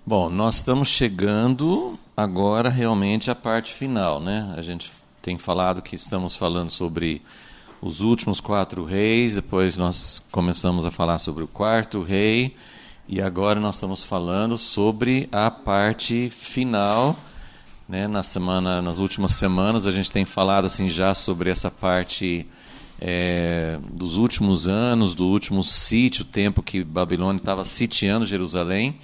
Bom, nós estamos chegando agora realmente à parte final, né? A gente tem falado que estamos falando sobre os últimos quatro reis, depois nós começamos a falar sobre o quarto rei, e agora nós estamos falando sobre a parte final, né? Nas últimas semanas a gente tem falado assim já sobre essa parte dos últimos anos, do último sítio, o tempo que Babilônia estava sitiando Jerusalém.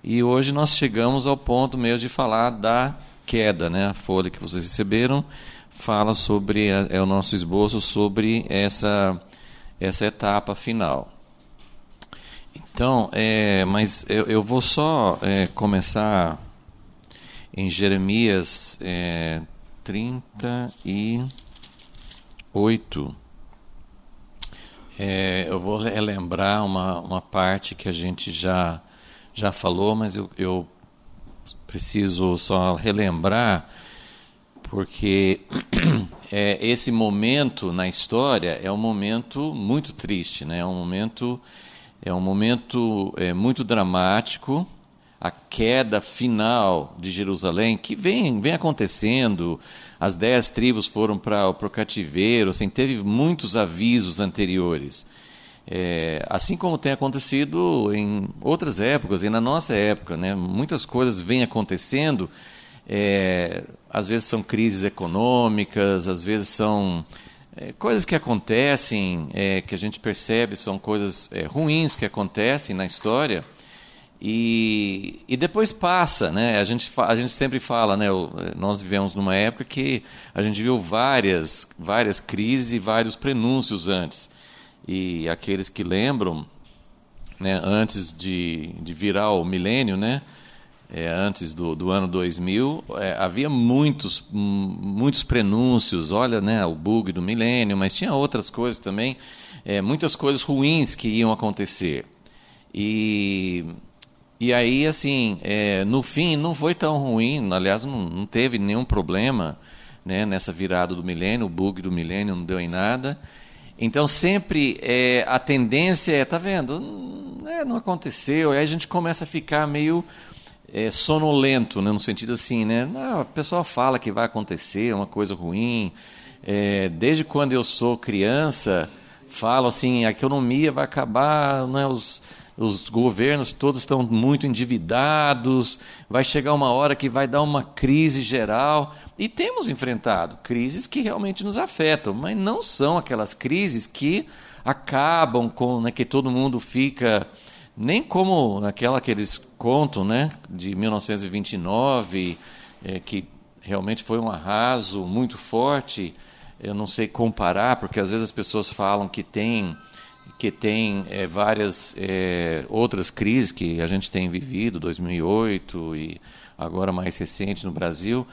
E hoje nós chegamos ao ponto mesmo de falar da queda, né? A folha que vocês receberam fala sobre, é o nosso esboço sobre essa etapa final. Então, mas eu vou só começar em Jeremias 38. Eu vou relembrar uma parte que a gente já falou, mas eu preciso só relembrar, porque esse momento na história é um momento muito triste, né? É um momento muito dramático, a queda final de Jerusalém, que vem acontecendo. As 10 tribos foram para o cativeiro, assim, teve muitos avisos anteriores. Assim como tem acontecido em outras épocas e na nossa época, né? Muitas coisas vêm acontecendo, às vezes são crises econômicas, às vezes são coisas que acontecem, que a gente percebe são coisas ruins que acontecem na história, e depois passa, né? A gente sempre fala, né? Nós vivemos numa época que a gente viu várias crises e vários prenúncios antes. E aqueles que lembram, né, antes de virar o milênio, né, antes do ano 2000, havia muitos prenúncios. Olha, né, o bug do milênio, mas tinha outras coisas também, muitas coisas ruins que iam acontecer. E aí, assim, no fim, não foi tão ruim. Aliás, não teve nenhum problema, né, nessa virada do milênio. O bug do milênio não deu em nada. Então, sempre a tendência tá vendo, não aconteceu. Aí a gente começa a ficar meio sonolento, né, no sentido assim, né? Não, a pessoa fala que vai acontecer uma coisa ruim. Desde quando eu sou criança, falo assim, a economia vai acabar, né, os governos todos estão muito endividados, vai chegar uma hora que vai dar uma crise geral. E temos enfrentado crises que realmente nos afetam, mas não são aquelas crises que acabam com, né, que todo mundo fica, nem como aquela que eles contam, né, de 1929, que realmente foi um arraso muito forte. Eu não sei comparar, porque às vezes as pessoas falam que tem várias outras crises que a gente tem vivido, 2008 e agora mais recente no Brasil.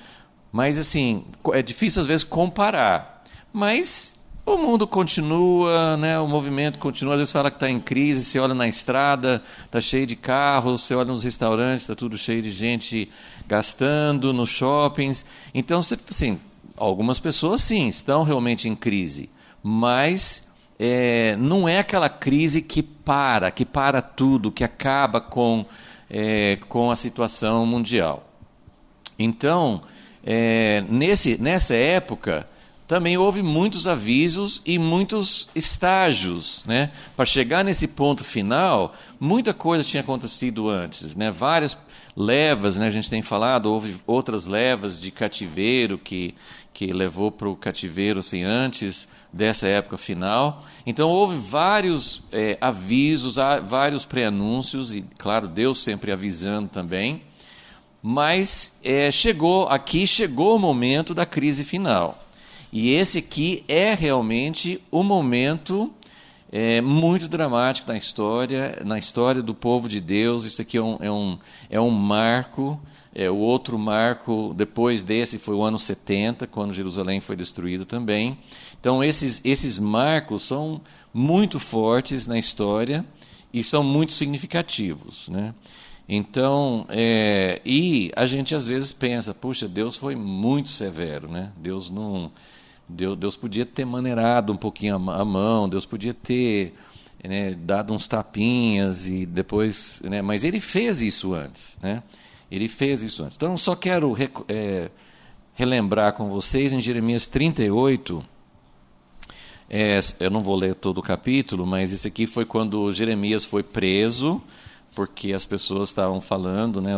Mas, assim, é difícil às vezes comparar. Mas o mundo continua, né? O movimento continua. Às vezes fala que está em crise, você olha na estrada, está cheio de carros, você olha nos restaurantes, está tudo cheio de gente gastando, nos shoppings. Então, assim, algumas pessoas, sim, estão realmente em crise. Mas não é aquela crise que para tudo, que acaba com a situação mundial. Então, nessa época, também houve muitos avisos e muitos estágios, né? Para chegar nesse ponto final, muita coisa tinha acontecido antes, né? Várias levas, né? A gente tem falado, houve outras levas de cativeiro que levou para o cativeiro assim, antes dessa época final. Então houve vários avisos, vários pré-anúncios, e claro, Deus sempre avisando também. Mas chegou o momento da crise final. E esse aqui é realmente o momento muito dramático na história do povo de Deus. Isso aqui é um marco. O outro marco depois desse foi o ano 70, quando Jerusalém foi destruído também. Então esses marcos são muito fortes na história e são muito significativos, né? Então, e a gente às vezes pensa, puxa, Deus foi muito severo, né? Deus podia ter maneirado um pouquinho a mão, Deus podia ter né, dado uns tapinhas e depois, né, mas ele fez isso antes, né? Ele fez isso antes. Então, só quero relembrar com vocês em Jeremias 38. Eu não vou ler todo o capítulo, mas esse aqui foi quando Jeremias foi preso, porque as pessoas estavam falando, né,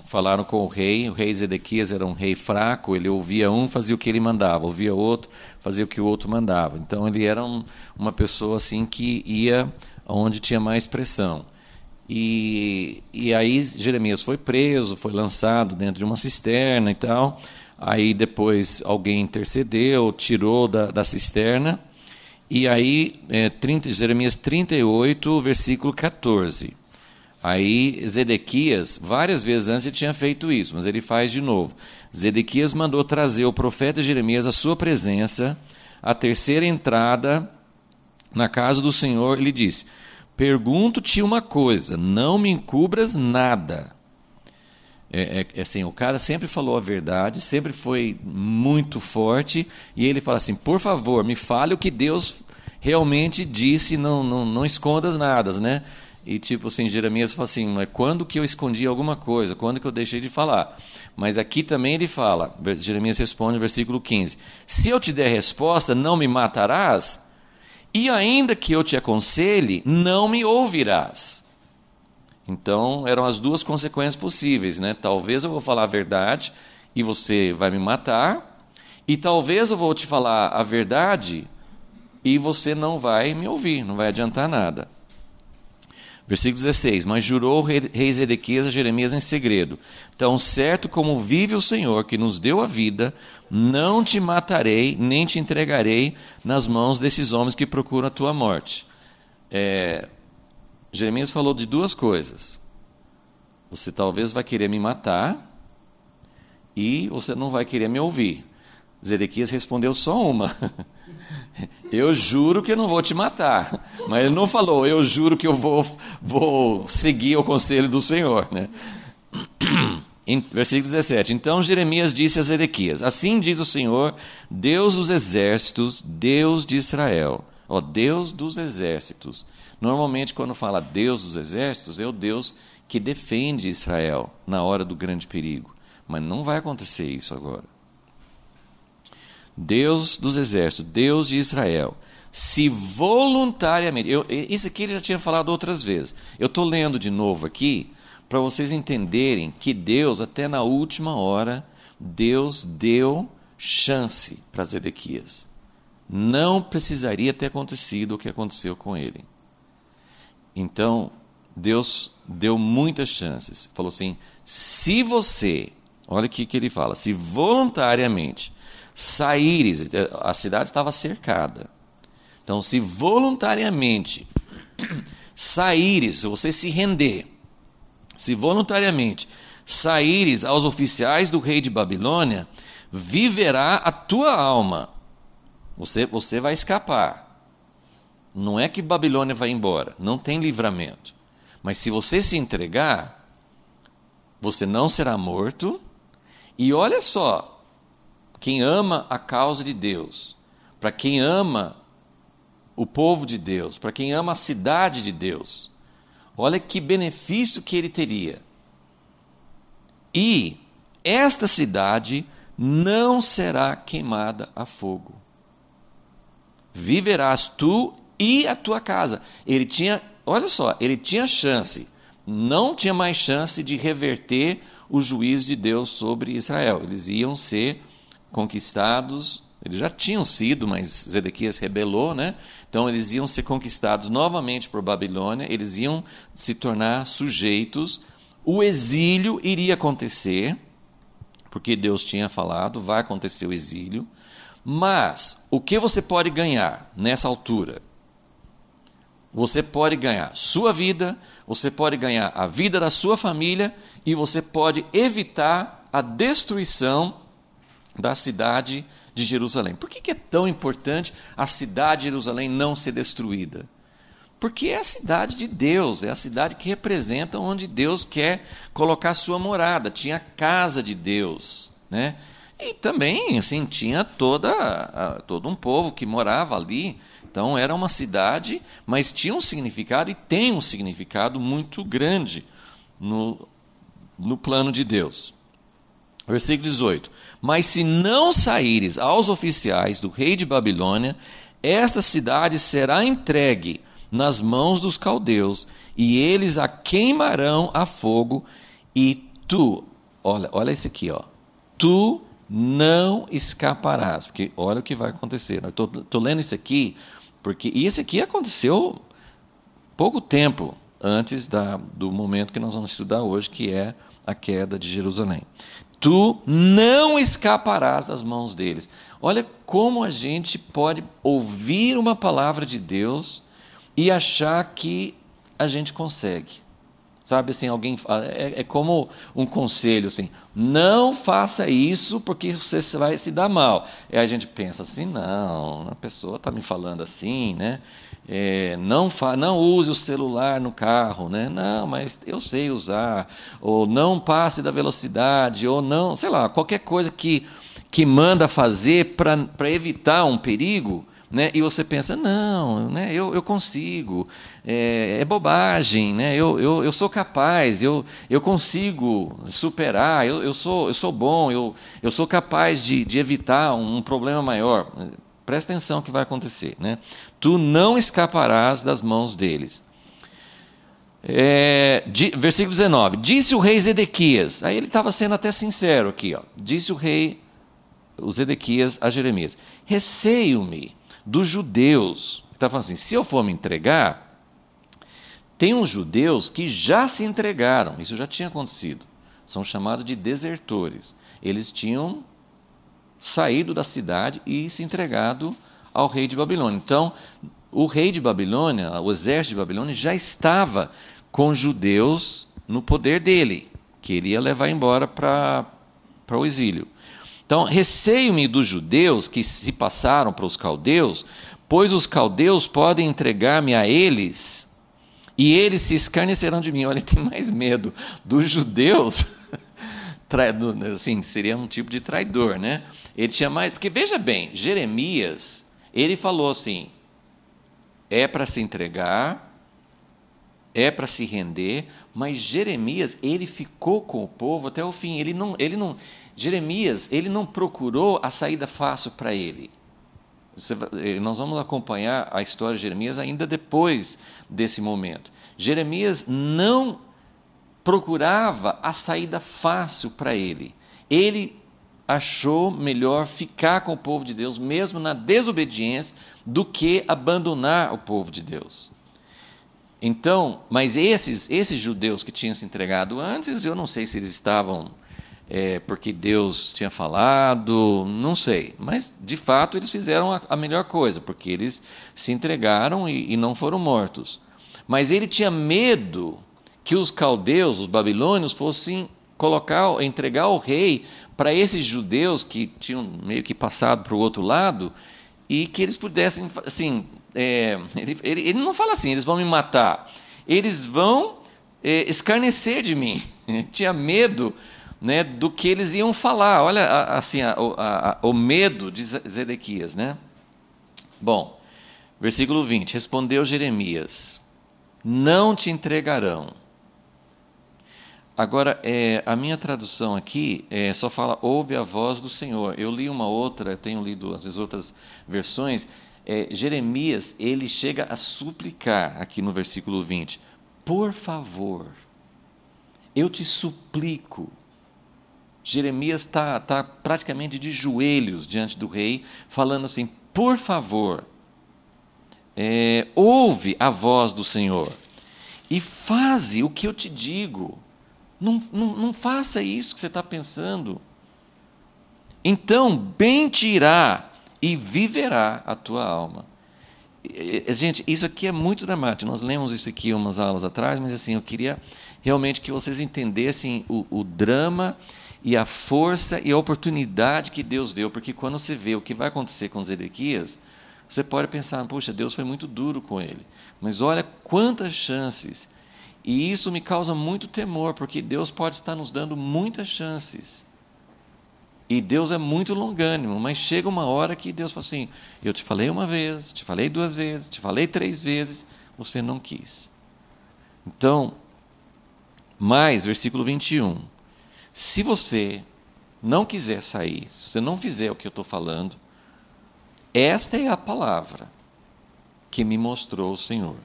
falaram com o rei Zedequias era um rei fraco, ele ouvia um, fazia o que ele mandava, ouvia outro, fazia o que o outro mandava. Então ele era uma pessoa assim que ia onde tinha mais pressão. E aí Jeremias foi preso, foi lançado dentro de uma cisterna e tal. Aí depois alguém intercedeu, tirou da cisterna. E aí, Jeremias 38, versículo 14. Aí Zedequias, várias vezes antes ele tinha feito isso, mas ele faz de novo. Zedequias mandou trazer o profeta Jeremias à sua presença, à terceira entrada na casa do Senhor. Ele disse: pergunto-te uma coisa, não me encubras nada. Assim, o cara sempre falou a verdade, sempre foi muito forte, e ele fala assim: por favor, me fale o que Deus realmente disse, não escondas nada, né? E tipo assim, Jeremias fala assim: mas quando que eu escondi alguma coisa? Quando que eu deixei de falar? Mas aqui também ele fala, Jeremias responde no versículo 15: se eu te der resposta, não me matarás? E ainda que eu te aconselhe, não me ouvirás. Então, eram as duas consequências possíveis, né? Talvez eu vou falar a verdade e você vai me matar, e talvez eu vou te falar a verdade e você não vai me ouvir, não vai adiantar nada. Versículo 16: mas jurou o rei Zedequias a Jeremias em segredo: tão certo como vive o Senhor, que nos deu a vida, não te matarei, nem te entregarei nas mãos desses homens que procuram a tua morte. Jeremias falou de duas coisas: você talvez vai querer me matar e você não vai querer me ouvir. Zedequias respondeu só uma: eu juro que eu não vou te matar. Mas ele não falou: eu juro que eu vou seguir o conselho do Senhor, né? Versículo 17: então Jeremias disse a Zedequias: assim diz o Senhor, Deus dos exércitos, Deus de Israel. Deus dos exércitos. Normalmente, quando fala Deus dos exércitos, é o Deus que defende Israel na hora do grande perigo. Mas não vai acontecer isso agora. Deus dos exércitos, Deus de Israel, se voluntariamente... Isso aqui ele já tinha falado outras vezes. Eu estou lendo de novo aqui para vocês entenderem que Deus, até na última hora, Deus deu chance para Zedequias. Não precisaria ter acontecido o que aconteceu com ele. Então, Deus deu muitas chances. Falou assim: se você, olha aqui que ele fala, se voluntariamente saíres, a cidade estava cercada. Então, se voluntariamente saíres, você se render, se voluntariamente saíres aos oficiais do rei de Babilônia, viverá a tua alma. Você vai escapar. Não é que Babilônia vai embora, não tem livramento. Mas se você se entregar, você não será morto. E olha só, quem ama a causa de Deus, para quem ama o povo de Deus, para quem ama a cidade de Deus, olha que benefício que ele teria. E esta cidade não será queimada a fogo. Viverás tu e a tua casa. Ele tinha, olha só, ele tinha chance, não tinha mais chance de reverter o juízo de Deus sobre Israel. Eles iam ser conquistados, eles já tinham sido, mas Zedequias rebelou, né? Então eles iam ser conquistados novamente por Babilônia, eles iam se tornar sujeitos, o exílio iria acontecer, porque Deus tinha falado, vai acontecer o exílio, mas o que você pode ganhar nessa altura? Você pode ganhar sua vida, você pode ganhar a vida da sua família e você pode evitar a destruição da cidade de Jerusalém. Por que é tão importante a cidade de Jerusalém não ser destruída? Porque é a cidade de Deus, é a cidade que representa onde Deus quer colocar sua morada. Tinha a casa de Deus, né? E também, assim, tinha todo um povo que morava ali. Então, era uma cidade, mas tinha um significado e tem um significado muito grande no plano de Deus. Versículo 18. Mas se não saíres aos oficiais do rei de Babilônia, esta cidade será entregue nas mãos dos caldeus, e eles a queimarão a fogo, e tu, olha isso aqui, ó, tu não escaparás, porque olha o que vai acontecer. Eu estou lendo isso aqui, porque isso aqui aconteceu pouco tempo antes do momento que nós vamos estudar hoje, que é a queda de Jerusalém. Tu não escaparás das mãos deles. Olha como a gente pode ouvir uma palavra de Deus e achar que a gente consegue. Sabe assim, alguém é como um conselho assim, não faça isso porque você vai se dar mal. E aí a gente pensa assim, não, a pessoa está me falando assim, né? Não use o celular no carro, né? Não, mas eu sei usar. Ou não passe da velocidade, ou não, sei lá, qualquer coisa que manda fazer para evitar um perigo. Né? E você pensa, não, né? eu consigo, é bobagem, né? eu sou capaz, eu consigo superar, eu sou bom, eu sou capaz de evitar um problema maior. Presta atenção no que vai acontecer. Né? Tu não escaparás das mãos deles. Versículo 19. Disse o rei Zedequias, aí ele estava sendo até sincero aqui, ó. Disse o Zedequias a Jeremias, receio-me dos judeus. Está falando assim, se eu for me entregar, tem uns judeus que já se entregaram, isso já tinha acontecido, são chamados de desertores. Eles tinham saído da cidade e se entregado ao rei de Babilônia. Então, o rei de Babilônia, o exército de Babilônia, já estava com judeus no poder dele, que ele ia levar embora para o exílio. Então, receio-me dos judeus que se passaram para os caldeus, pois os caldeus podem entregar-me a eles, e eles se escarnecerão de mim. Olha, ele tem mais medo dos judeus, assim, seria um tipo de traidor, né? Ele tinha mais, porque veja bem, Jeremias, ele falou assim, é para se entregar, é para se render, mas Jeremias, ele ficou com o povo até o fim, Jeremias, ele não procurou a saída fácil para ele. Nós vamos acompanhar a história de Jeremias ainda depois desse momento. Jeremias não procurava a saída fácil para ele. Ele achou melhor ficar com o povo de Deus, mesmo na desobediência, do que abandonar o povo de Deus. Então, mas esses judeus que tinham se entregado antes, eu não sei se eles estavam porque Deus tinha falado, não sei. Mas, de fato, eles fizeram a melhor coisa, porque eles se entregaram e não foram mortos. Mas ele tinha medo que os caldeus, os babilônios, fossem entregar o rei para esses judeus que tinham meio que passado para o outro lado e que eles pudessem, assim, ele não fala assim, eles vão me matar, eles vão escarnecer de mim. Tinha medo, né, do que eles iam falar. Olha assim, o medo de Zedequias. Né? Bom, versículo 20. Respondeu Jeremias, não te entregarão. Agora, a minha tradução aqui só fala, ouve a voz do Senhor. Eu li uma outra, tenho lido às vezes outras versões. Jeremias, ele chega a suplicar, aqui no versículo 20, por favor, eu te suplico. Jeremias está praticamente de joelhos diante do rei, falando assim, por favor, ouve a voz do Senhor e faze o que eu te digo. Não faça isso que você está pensando. Então, bem te irá e viverá a tua alma. Gente, isso aqui é muito dramático. Nós lemos isso aqui umas aulas atrás, mas assim, eu queria realmente que vocês entendessem o drama e a força e a oportunidade que Deus deu, porque quando você vê o que vai acontecer com Zedequias, você pode pensar, puxa, Deus foi muito duro com ele, mas olha quantas chances, e isso me causa muito temor, porque Deus pode estar nos dando muitas chances, E Deus é muito longânimo, mas chega uma hora que Deus fala assim: eu te falei uma vez, te falei 2 vezes, te falei 3 vezes, você não quis. Então, mais, versículo 21. Se você não quiser sair, se você não fizer o que eu estou falando, esta é a palavra que me mostrou o Senhor.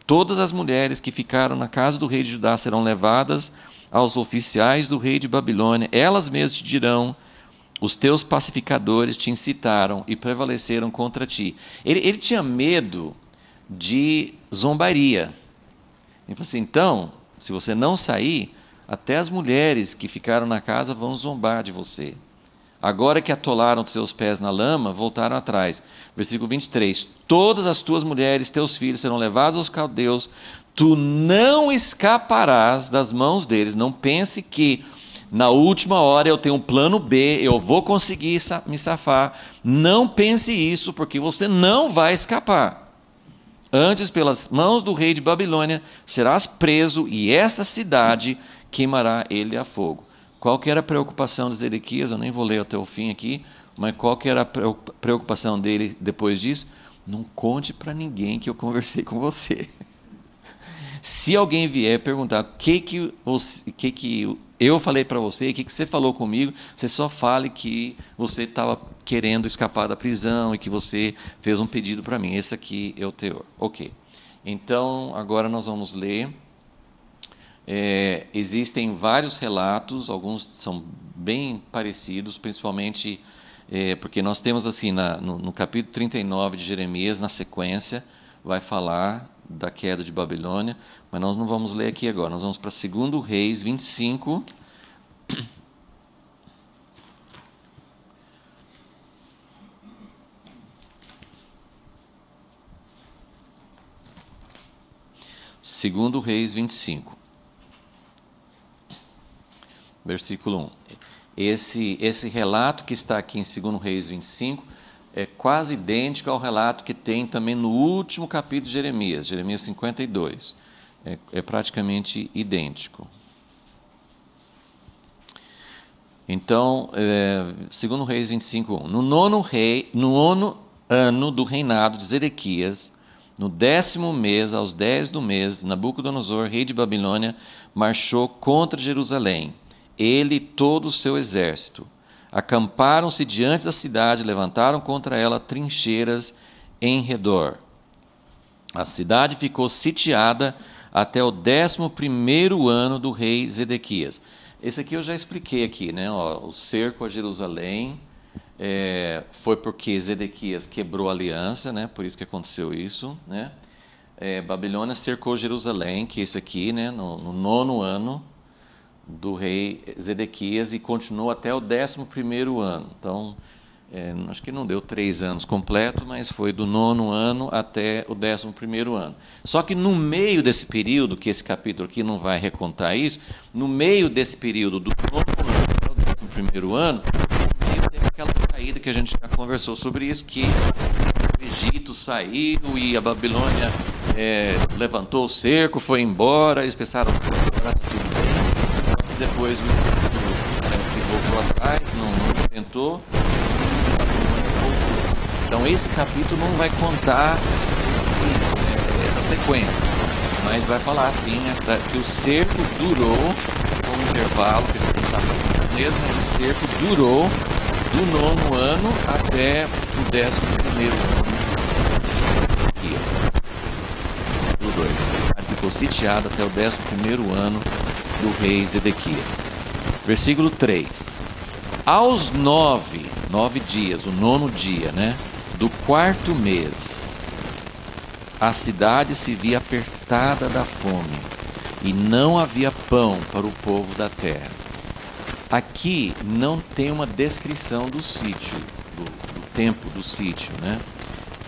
Todas as mulheres que ficaram na casa do rei de Judá serão levadas aos oficiais do rei de Babilônia. Elas mesmas te dirão: os teus pacificadores te incitaram e prevaleceram contra ti. Ele tinha medo de zombaria. Ele falou assim: então, se você não sair, até as mulheres que ficaram na casa vão zombar de você. Agora que atolaram seus pés na lama, voltaram atrás. Versículo 23. Todas as tuas mulheres, teus filhos serão levados aos caldeus. Tu não escaparás das mãos deles. Não pense que na última hora eu tenho um plano B, eu vou conseguir me safar. Não pense isso, porque você não vai escapar. Antes, pelas mãos do rei de Babilônia, serás preso, e esta cidade queimará ele a fogo. Qual que era a preocupação de Zedequias? Eu nem vou ler até o fim aqui, mas qual que era a preocupação dele depois disso? Não conte para ninguém que eu conversei com você. Se alguém vier perguntar o que eu falei para você, o que você falou comigo, você só fale que você estava querendo escapar da prisão e que você fez um pedido para mim. Esse aqui é o teor. Ok. Então, agora nós vamos ler. Existem vários relatos, alguns são bem parecidos, principalmente porque nós temos assim, no capítulo 39 de Jeremias, na sequência, vai falar da queda de Babilônia, mas nós não vamos ler aqui agora, nós vamos para 2 Reis 25. Segundo Reis 25. Versículo 1. Esse relato que está aqui em 2 Reis 25 é quase idêntico ao relato que tem também no último capítulo de Jeremias, Jeremias 52. É praticamente idêntico. Então, 2 Reis 25, 1. No nono ano do reinado de Zedequias, no 10º mês, aos 10 do mês, Nabucodonosor, rei de Babilônia, marchou contra Jerusalém. Ele e todo o seu exército. Acamparam-se diante da cidade, levantaram contra ela trincheiras em redor. A cidade ficou sitiada até o 11º ano do rei Zedequias. Esse aqui eu já expliquei aqui, né? O cerco a Jerusalém foi porque Zedequias quebrou a aliança, né? Por isso que aconteceu isso, né? Babilônia cercou Jerusalém, que é esse aqui, né? No 9º ano do rei Zedequias, e continuou até o 11º ano. Então, acho que não deu 3 anos completo, mas foi do 9º ano até o 11º ano. Só que no meio desse período, que esse capítulo aqui não vai recontar isso, no meio desse período do 9º ano até o 11º ano, teve aquela saída que a gente já conversou sobre isso, que o Egito saiu e a Babilônia levantou o cerco, foi embora, eles pensaram: tudo bem. Depois o Egito voltou atrás, não tentou. Então esse capítulo não vai contar essa sequência, mas vai falar assim, que o cerco durou, com um intervalo, que a gente está falando mesmo, mas o cerco durou do 9º ano até o 11º ano. Versículo 2. A cidade ficou sitiada até o 11º ano do rei Zedequias. Versículo 3. Aos 9 dias, o 9º dia, né, do 4º mês, a cidade se via apertada da fome e não havia pão para o povo da terra. Aqui não tem uma descrição do sítio, do tempo do sítio, né?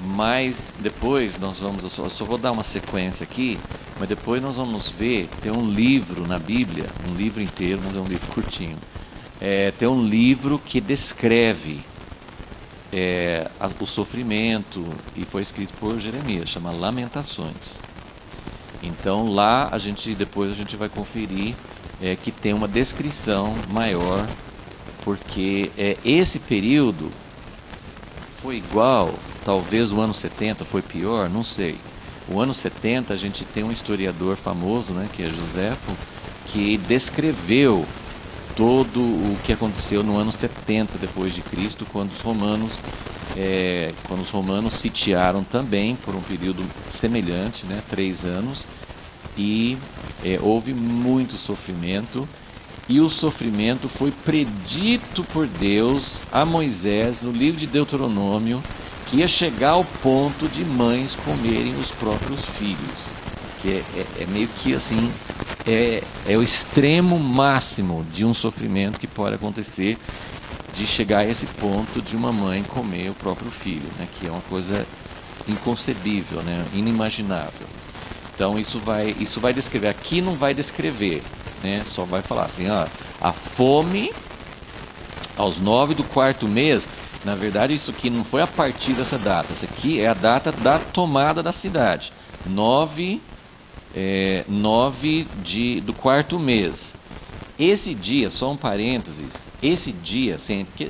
Mas depois nós vamos, eu só vou dar uma sequência aqui, mas depois nós vamos ver, tem um livro na Bíblia, um livro inteiro, mas é um livro curtinho. Tem um livro que descreve o sofrimento, e foi escrito por Jeremias, chama Lamentações. Então lá depois a gente vai conferir que tem uma descrição maior porque esse período foi igual, talvez o ano 70 foi pior, não sei. O ano 70 a gente tem um historiador famoso, né, que é Joséfo, que descreveu todo o que aconteceu no ano 70 depois de Cristo, quando os romanos sitiaram também por um período semelhante, né, 3 anos, e houve muito sofrimento, e o sofrimento foi predito por Deus a Moisés no livro de Deuteronômio, que ia chegar ao ponto de mães comerem os próprios filhos, que é meio que assim, é o extremo máximo de um sofrimento que pode acontecer, de chegar a esse ponto de uma mãe comer o próprio filho, né, que é uma coisa inconcebível, né, inimaginável. Então isso vai descrever, aqui não vai descrever, né, só vai falar assim, a fome aos 9 do 4º mês. Na verdade, isso aqui não foi a partir dessa data, isso aqui é a data da tomada da cidade, 9 do 4º mês. Esse dia, só um parênteses, esse dia, assim, porque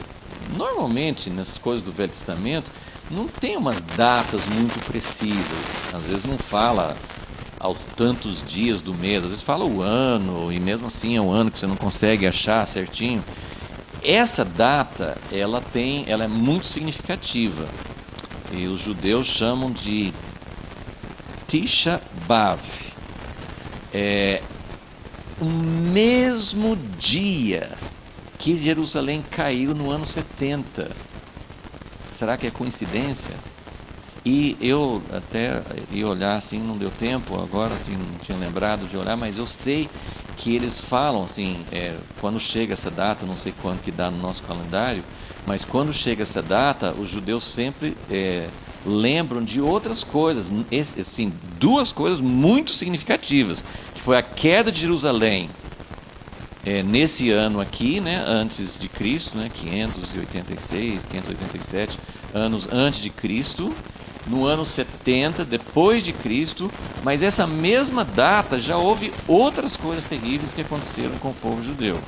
normalmente nessas coisas do Velho Testamento não tem umas datas muito precisas, às vezes não fala aos tantos dias do mês, às vezes fala o ano, e mesmo assim é um ano que você não consegue achar certinho. Essa data, ela é muito significativa, e os judeus chamam de Tisha B'Av. O mesmo dia que Jerusalém caiu no ano 70. Será que é coincidência? E eu até ia olhar assim, não deu tempo, agora assim, não tinha lembrado de olhar, mas eu sei que eles falam assim, quando chega essa data, não sei quando que dá no nosso calendário, mas quando chega essa data, os judeus sempre lembram de outras coisas, assim, 2 coisas muito significativas, que foi a queda de Jerusalém nesse ano aqui, né, antes de Cristo, né, 586, 587 anos antes de Cristo, no ano 70 depois de Cristo, mas essa mesma data já houve outras coisas terríveis que aconteceram com o povo judeu.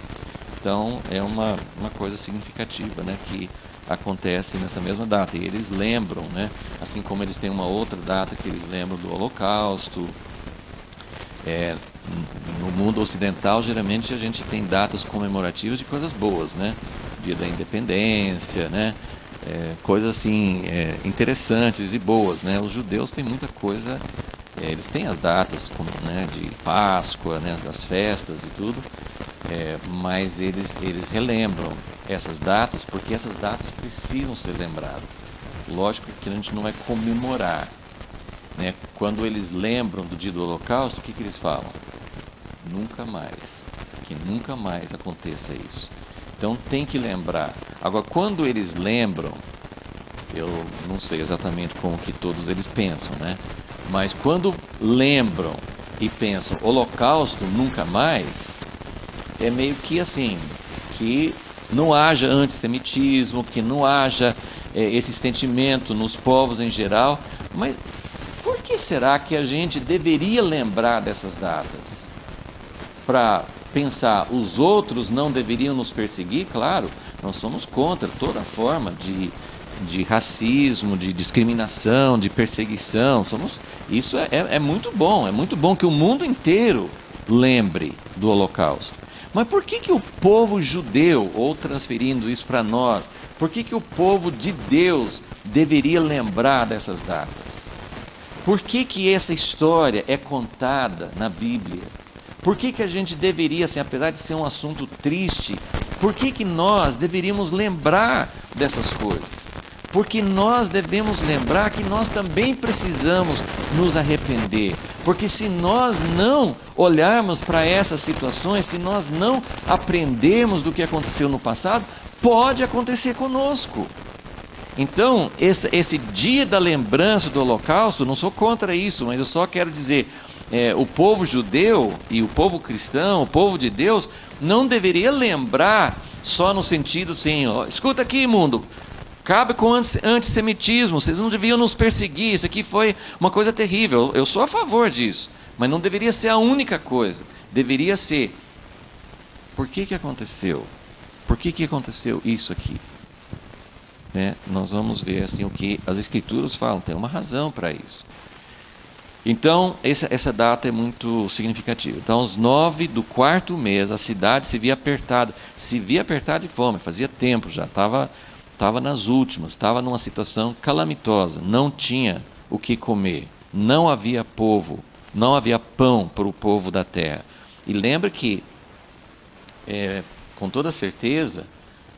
Então é uma coisa significativa, né, que acontece nessa mesma data, e eles lembram, né, assim como eles têm uma outra data que eles lembram do Holocausto. No mundo ocidental, geralmente a gente tem datas comemorativas de coisas boas, né, Dia da Independência, né, coisas assim interessantes e boas, né. Os judeus têm muita coisa, eles têm as datas como, né, de Páscoa, né, das festas e tudo, mas eles relembram essas datas, porque essas datas precisam ser lembradas. Lógico que a gente não vai comemorar, né? Quando eles lembram do dia do Holocausto, o que eles falam? Nunca mais, que nunca mais aconteça isso. Então tem que lembrar. Agora, quando eles lembram, eu não sei exatamente como que todos eles pensam, né? Mas quando lembram e pensam Holocausto nunca mais, é meio que assim, que não haja antissemitismo, que não haja esse sentimento nos povos em geral. Mas por que será que a gente deveria lembrar dessas datas? Para pensar, os outros não deveriam nos perseguir? Claro, nós somos contra toda forma de racismo, de discriminação, de perseguição. Isso é muito bom que o mundo inteiro lembre do Holocausto. Mas por que o povo judeu, ou transferindo isso para nós, por que o povo de Deus deveria lembrar dessas datas? Por que essa história é contada na Bíblia? Por que a gente deveria, assim, apesar de ser um assunto triste, por que nós deveríamos lembrar dessas coisas? Porque nós devemos lembrar que nós também precisamos nos arrepender. Porque se nós não olharmos para essas situações, se nós não aprendermos do que aconteceu no passado, pode acontecer conosco. Então, esse dia da lembrança do Holocausto, não sou contra isso, mas eu só quero dizer, o povo judeu e o povo cristão, o povo de Deus, não deveria lembrar só no sentido assim, ó, escuta aqui, mundo, cabe com antissemitismo, vocês não deviam nos perseguir, isso aqui foi uma coisa terrível, eu sou a favor disso, mas não deveria ser a única coisa, deveria ser, por que aconteceu? por que aconteceu isso aqui? Né? Nós vamos ver assim, o que as Escrituras falam, tem uma razão para isso. Então, essa data é muito significativa. Então, aos 9 do 4º mês, a cidade se via apertada de fome, fazia tempo já, estava nas últimas, estava numa situação calamitosa, não tinha o que comer, não havia povo, não havia pão para o povo da terra. E lembra que, com toda certeza,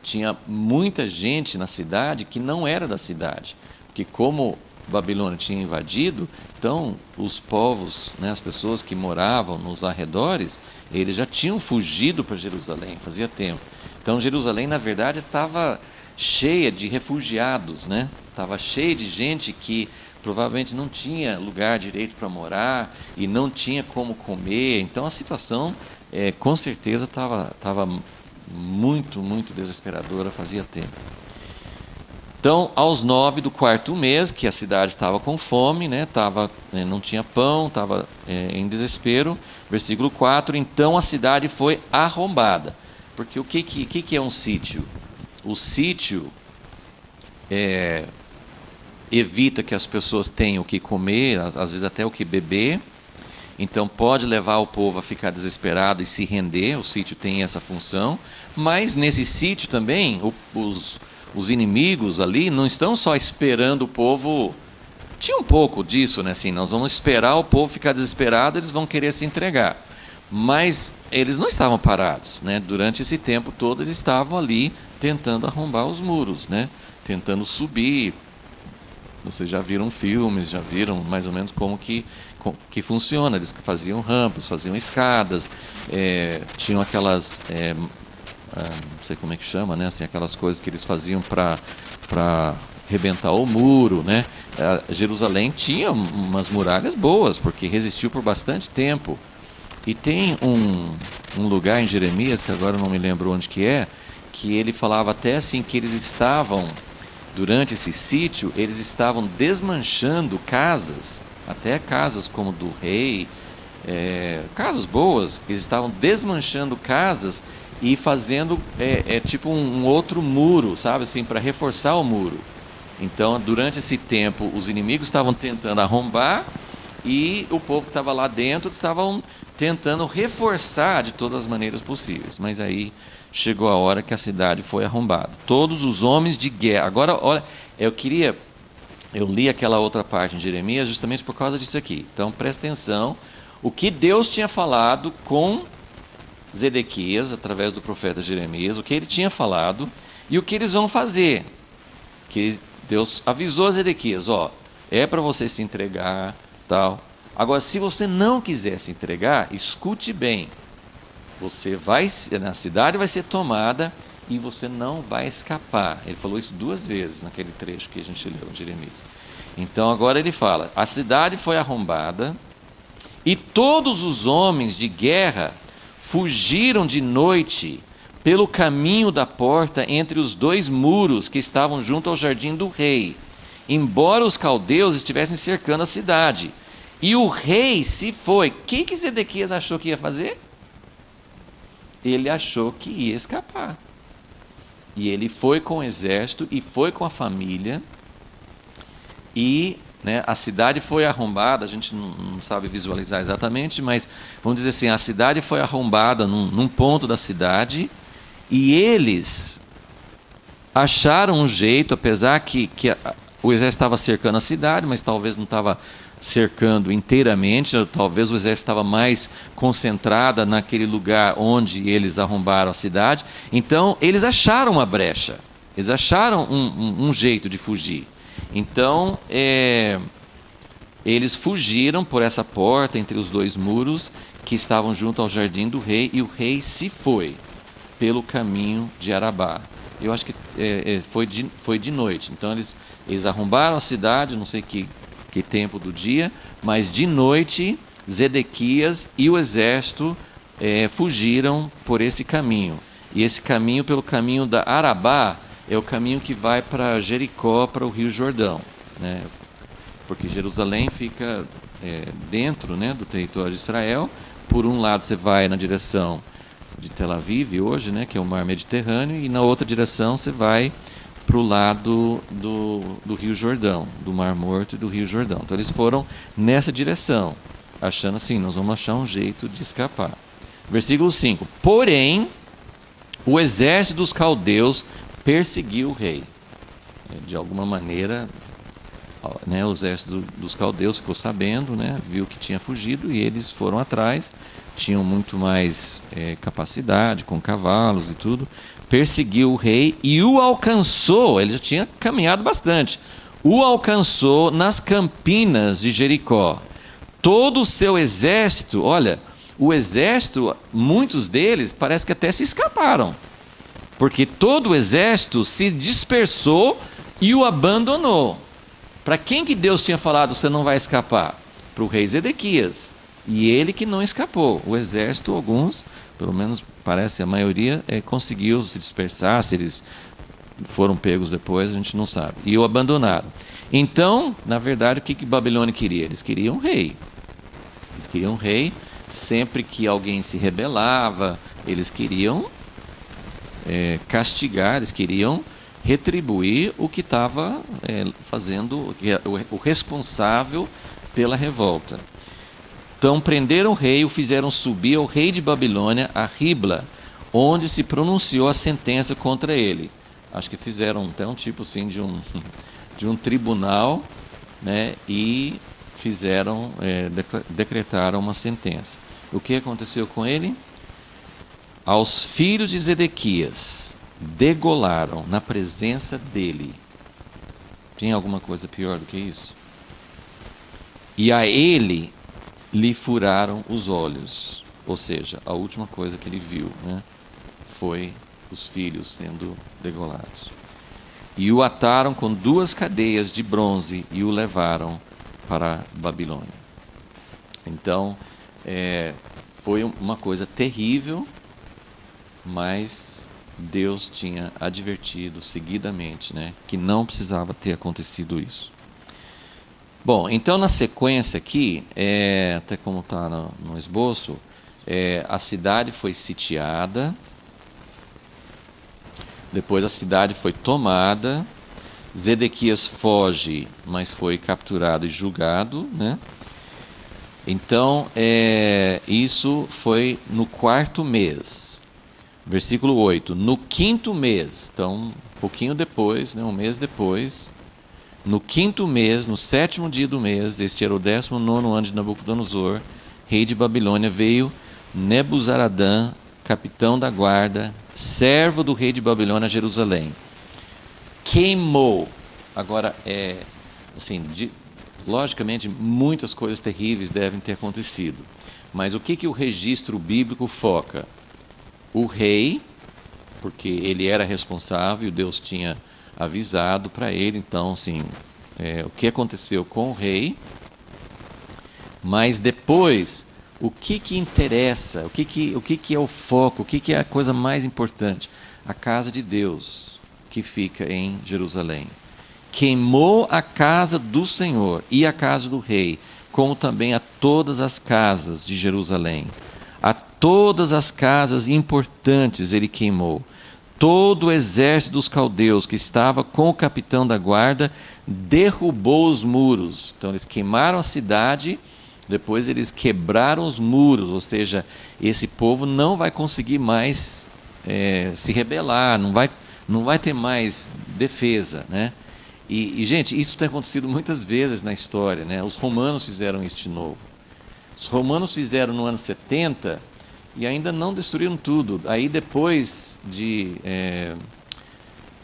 tinha muita gente na cidade que não era da cidade, porque como Babilônia tinha invadido, então os povos, né, as pessoas que moravam nos arredores, eles já tinham fugido para Jerusalém, fazia tempo. Então Jerusalém, na verdade, estava cheia de refugiados, né? Estava cheia de gente que provavelmente não tinha lugar direito para morar e não tinha como comer. Então a situação, com certeza, estava muito, muito desesperadora, fazia tempo. Então, aos 9 do 4º mês, que a cidade estava com fome, né, não tinha pão, estava em desespero, versículo 4, então a cidade foi arrombada. Porque o que é um sítio? O sítio evita que as pessoas tenham o que comer, às vezes até o que beber, então pode levar o povo a ficar desesperado e se render, o sítio tem essa função, mas nesse sítio também, os inimigos ali não estão só esperando o povo. Tinha um pouco disso, né? Assim, nós vamos esperar o povo ficar desesperado, eles vão querer se entregar. Mas eles não estavam parados, né? Durante esse tempo todo eles estavam ali tentando arrombar os muros, né? Tentando subir. Vocês já viram filmes, já viram mais ou menos como que funciona. Eles faziam rampas, faziam escadas, tinham aquelas... não sei como é que chama, né? Assim, aquelas coisas que eles faziam para arrebentar o muro, né? Jerusalém tinha umas muralhas boas, porque resistiu por bastante tempo. E tem um lugar em Jeremias, que agora eu não me lembro onde que ele falava até assim que eles estavam, durante esse sítio, eles estavam desmanchando casas, até casas como do rei, casas boas, eles estavam desmanchando casas e fazendo tipo um outro muro, sabe assim, para reforçar o muro. Então, durante esse tempo, os inimigos estavam tentando arrombar e o povo que estava lá dentro estavam tentando reforçar de todas as maneiras possíveis. Mas aí chegou a hora que a cidade foi arrombada. Todos os homens de guerra. Agora, olha, eu li aquela outra parte em Jeremias justamente por causa disso aqui. Então, presta atenção. O que Deus tinha falado com Zedequias, através do profeta Jeremias, o que ele tinha falado e o que eles vão fazer. Que Deus avisou a Zedequias, é para você se entregar, tal. Agora, se você não quiser se entregar, escute bem. A cidade vai ser tomada e você não vai escapar. Ele falou isso 2 vezes naquele trecho que a gente leu em Jeremias. Então, agora ele fala, a cidade foi arrombada e todos os homens de guerra fugiram de noite pelo caminho da porta entre os 2 muros que estavam junto ao jardim do rei, embora os caldeus estivessem cercando a cidade. E o rei se foi. O que Zedequias achou que ia fazer? Ele achou que ia escapar. E ele foi com o exército e foi com a família. E a cidade foi arrombada, a gente não sabe visualizar exatamente, mas vamos dizer assim, a cidade foi arrombada num ponto da cidade e eles acharam um jeito, apesar que o exército estava cercando a cidade, mas talvez não estava cercando inteiramente, talvez o exército estava mais concentrado naquele lugar onde eles arrombaram a cidade. Então, eles acharam uma brecha, eles acharam um jeito de fugir. Então, eles fugiram por essa porta entre os 2 muros que estavam junto ao jardim do rei, e o rei se foi pelo caminho de Arabá. Eu acho que foi de noite. Então, eles arrombaram a cidade, não sei que tempo do dia, mas de noite, Zedequias e o exército fugiram por esse caminho. E esse caminho, pelo caminho da Arabá, é o caminho que vai para Jericó, para o Rio Jordão, né? Porque Jerusalém fica dentro, né, do território de Israel. Por um lado você vai na direção de Tel Aviv hoje, né, que é o mar Mediterrâneo, e na outra direção você vai para o lado do Rio Jordão, do Mar Morto e do Rio Jordão. Então eles foram nessa direção, achando assim, nós vamos achar um jeito de escapar. Versículo 5. Porém, o exército dos caldeus perseguiu o rei. De alguma maneira, né, o exército dos caldeus ficou sabendo, né, viu que tinha fugido e eles foram atrás, tinham muito mais capacidade, com cavalos e tudo, perseguiu o rei e o alcançou, ele já tinha caminhado bastante, o alcançou nas campinas de Jericó. Todo o seu exército, olha, o exército, muitos deles, parece que até se escaparam, porque todo o exército se dispersou e o abandonou. Para quem que Deus tinha falado, você não vai escapar? Para o rei Zedequias. E ele que não escapou. O exército, alguns, pelo menos parece a maioria, conseguiu se dispersar. Se eles foram pegos depois, a gente não sabe. E o abandonaram. Então, na verdade, o que Babilônia queria? Eles queriam um rei. Eles queriam um rei. Sempre que alguém se rebelava, eles queriam castigar, eles queriam retribuir o que estava fazendo, o responsável pela revolta. Então prenderam o rei, o fizeram subir ao rei de Babilônia, a Ribla, onde se pronunciou a sentença contra ele. Acho que fizeram até um tipo assim de um tribunal, né, e fizeram, decretaram uma sentença. O que aconteceu com ele? Aos filhos de Zedequias degolaram na presença dele. Tem alguma coisa pior do que isso? E a ele lhe furaram os olhos. Ou seja, a última coisa que ele viu, né, foi os filhos sendo degolados. E o ataram com 2 cadeias de bronze e o levaram para a Babilônia. Então, foi uma coisa terrível, mas Deus tinha advertido seguidamente, né, que não precisava ter acontecido isso. Bom, então na sequência aqui, até como está no esboço, a cidade foi sitiada, depois a cidade foi tomada, Zedequias foge, mas foi capturado e julgado, né? Então, isso foi no 4º mês. Versículo 8. No 5º mês, então um pouquinho depois, né, um mês depois, no 5º mês, no 7º dia do mês, este era o 19º ano de Nabucodonosor, rei de Babilônia, veio Nebuzaradã, capitão da guarda, servo do rei de Babilônia a Jerusalém. Queimou. Agora, assim, logicamente, muitas coisas terríveis devem ter acontecido. Mas o que o registro bíblico foca? O rei, porque ele era responsável, Deus tinha avisado para ele, então, assim, o que aconteceu com o rei, mas depois, o que interessa, o que é o foco, o que é a coisa mais importante? A casa de Deus, que fica em Jerusalém. Queimou a casa do Senhor e a casa do rei, como também a todas as casas de Jerusalém. A todas as casas importantes ele queimou. Todo o exército dos caldeus que estava com o capitão da guarda derrubou os muros. Então eles queimaram a cidade, depois eles quebraram os muros, ou seja, esse povo não vai conseguir mais se rebelar, não vai ter mais defesa, né? E, gente, isso tem acontecido muitas vezes na história, né? Os romanos fizeram isso de novo. Os romanos fizeram no ano 70 e ainda não destruíram tudo. Aí depois de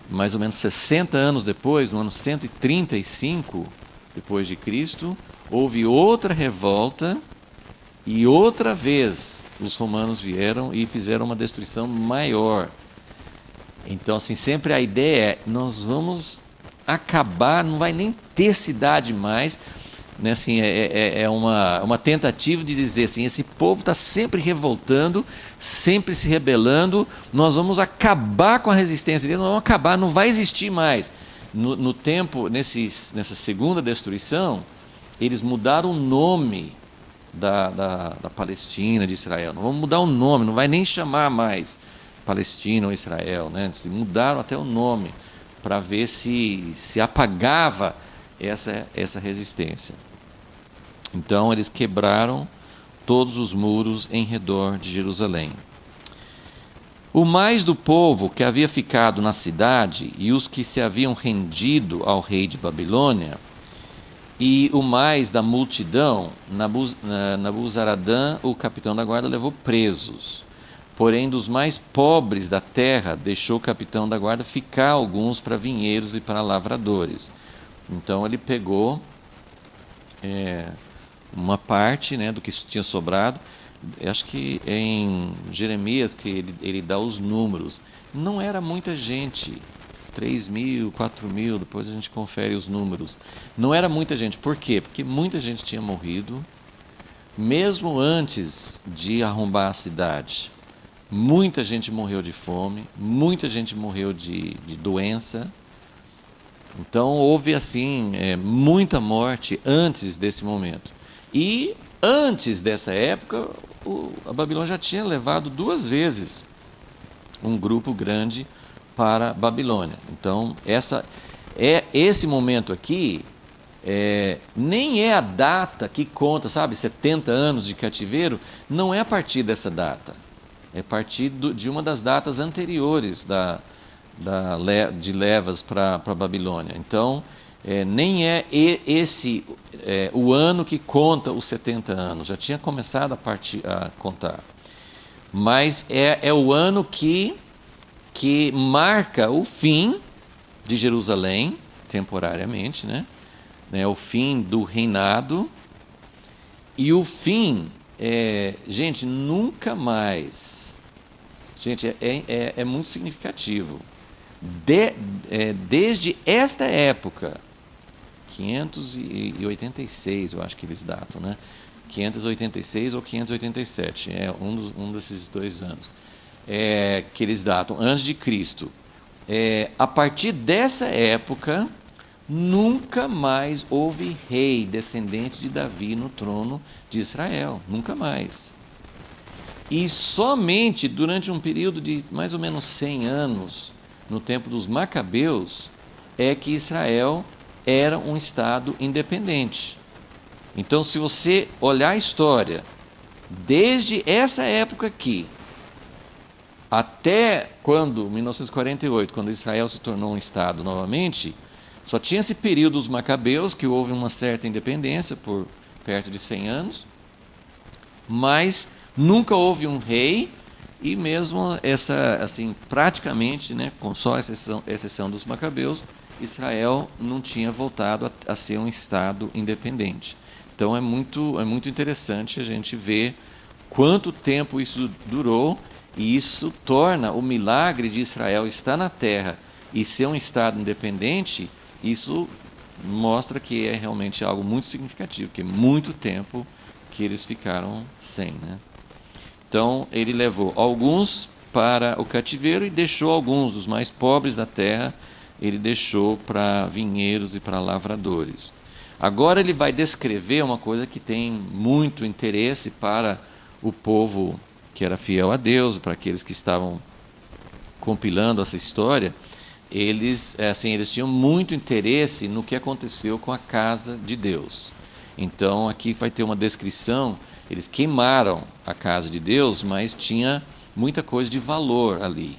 mais ou menos 60 anos depois, no ano 135 depois de Cristo, houve outra revolta e outra vez os romanos vieram e fizeram uma destruição maior. Então, assim, sempre a ideia nós vamos acabar, não vai nem ter cidade mais, né? Assim, é uma tentativa de dizer assim, esse povo está sempre revoltando, sempre se rebelando, nós vamos acabar com a resistência deles, nós vamos acabar, não vai existir mais. No tempo, nessa segunda destruição, eles mudaram o nome da Palestina, de Israel. Não vamos mudar o nome, não vai nem chamar mais Palestina ou Israel, né? Mudaram até o nome para ver se apagava essa resistência. Então eles quebraram todos os muros em redor de Jerusalém. O mais do povo que havia ficado na cidade e os que se haviam rendido ao rei de Babilônia, e o mais da multidão, Nabuzaradã, o capitão da guarda, levou presos. Porém, dos mais pobres da terra, deixou o capitão da guarda ficar alguns para vinheiros e para lavradores. Então ele pegou uma parte, né, do que tinha sobrado. Eu acho que é em Jeremias que ele dá os números. Não era muita gente, 3.000, 4.000, depois a gente confere os números. Não era muita gente. Por quê? Porque muita gente tinha morrido, mesmo antes de arrombar a cidade. Muita gente morreu de fome, muita gente morreu de doença. Então houve assim muita morte antes desse momento. E antes dessa época, a Babilônia já tinha levado 2 vezes um grupo grande para a Babilônia. Então esse momento aqui nem é a data que conta, sabe? 70 anos de cativeiro, não é a partir dessa data. É a partir de uma das datas anteriores de levas para a Babilônia. Então, nem é esse o ano que conta os 70 anos. Já tinha começado a contar. Mas é o ano que marca o fim de Jerusalém, temporariamente, né? O fim do reinado e o fim... gente, nunca mais. Gente, é muito significativo. Desde esta época, 586, eu acho que eles datam, né? 586 ou 587, um desses 2 anos, que eles datam, antes de Cristo. A partir dessa época, nunca mais houve rei descendente de Davi no trono de Israel, nunca mais. E somente durante um período de mais ou menos 100 anos, no tempo dos Macabeus, é que Israel era um estado independente. Então, se você olhar a história, desde essa época aqui, até 1948, quando Israel se tornou um estado novamente, só tinha esse período dos Macabeus, que houve uma certa independência por perto de 100 anos, mas nunca houve um rei, e mesmo praticamente, né, com só a exceção dos Macabeus, Israel não tinha voltado a ser um estado independente. Então é muito interessante a gente ver quanto tempo isso durou, e isso torna o milagre de Israel estar na terra e ser um estado independente. Isso mostra que é realmente algo muito significativo, que é muito tempo que eles ficaram sem, né? Então, ele levou alguns para o cativeiro e deixou alguns dos mais pobres da terra, ele deixou para vinheiros e para lavradores. Agora ele vai descrever uma coisa que tem muito interesse para o povo que era fiel a Deus, para aqueles que estavam compilando essa história. Eles tinham muito interesse no que aconteceu com a casa de Deus. Então, aqui vai ter uma descrição. Eles queimaram a casa de Deus, mas tinha muita coisa de valor ali.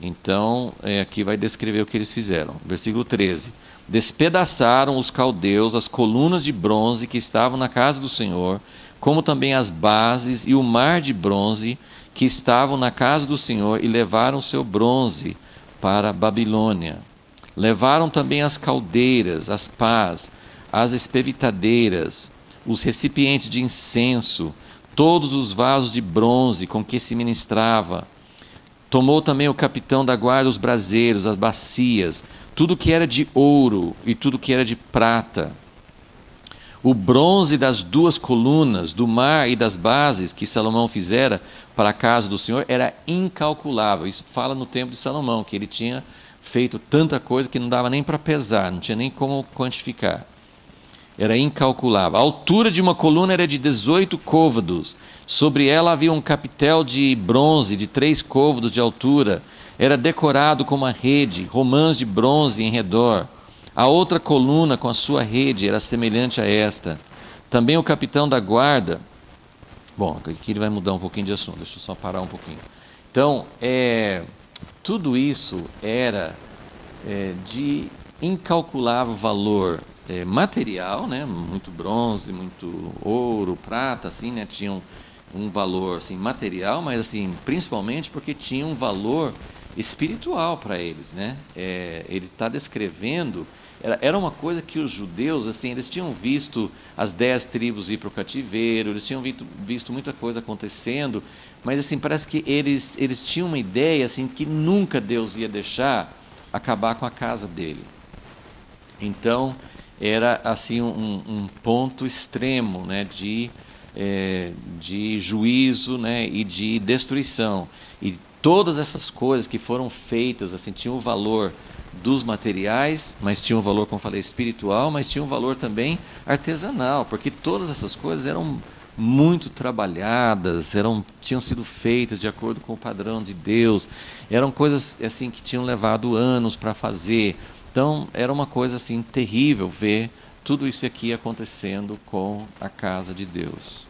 Então, aqui vai descrever o que eles fizeram. Versículo 13. Despedaçaram os caldeus as colunas de bronze que estavam na casa do Senhor, como também as bases e o mar de bronze que estavam na casa do Senhor, e levaram seu bronze para a Babilônia. Levaram também as caldeiras, as pás, as espevitadeiras, os recipientes de incenso, todos os vasos de bronze com que se ministrava. Tomou também o capitão da guarda os braseiros, as bacias, tudo que era de ouro e tudo que era de prata. O bronze das 2 colunas, do mar e das bases que Salomão fizera para a casa do Senhor era incalculável. Isso fala no tempo de Salomão, que ele tinha feito tanta coisa que não dava nem para pesar, não tinha nem como quantificar. Era incalculável. A altura de uma coluna era de 18 côvados. Sobre ela havia um capitel de bronze de 3 côvados de altura. Era decorado com uma rede, romãs de bronze em redor. A outra coluna com a sua rede era semelhante a esta. Também o capitão da guarda... Bom, aqui ele vai mudar um pouquinho de assunto. Deixa eu só parar um pouquinho. Então, tudo isso era de incalculável valor material, né? Muito bronze, muito ouro, prata, assim, né? Tinham um valor assim, material, mas assim, principalmente porque tinha um valor espiritual para eles, né? Ele está descrevendo, era uma coisa que os judeus, assim, eles tinham visto as 10 tribos ir para o cativeiro, eles tinham visto muita coisa acontecendo, mas assim, parece que eles tinham uma ideia assim, que nunca Deus ia deixar acabar com a casa dele. Então, era assim um ponto extremo, né, de juízo, né, e de destruição. E todas essas coisas que foram feitas assim, tinham o valor dos materiais, mas tinham o valor, como falei, espiritual, mas tinham o valor também artesanal, porque todas essas coisas eram muito trabalhadas, tinham sido feitas de acordo com o padrão de Deus, eram coisas assim que tinham levado anos para fazer. Então era uma coisa assim terrível ver tudo isso aqui acontecendo com a casa de Deus.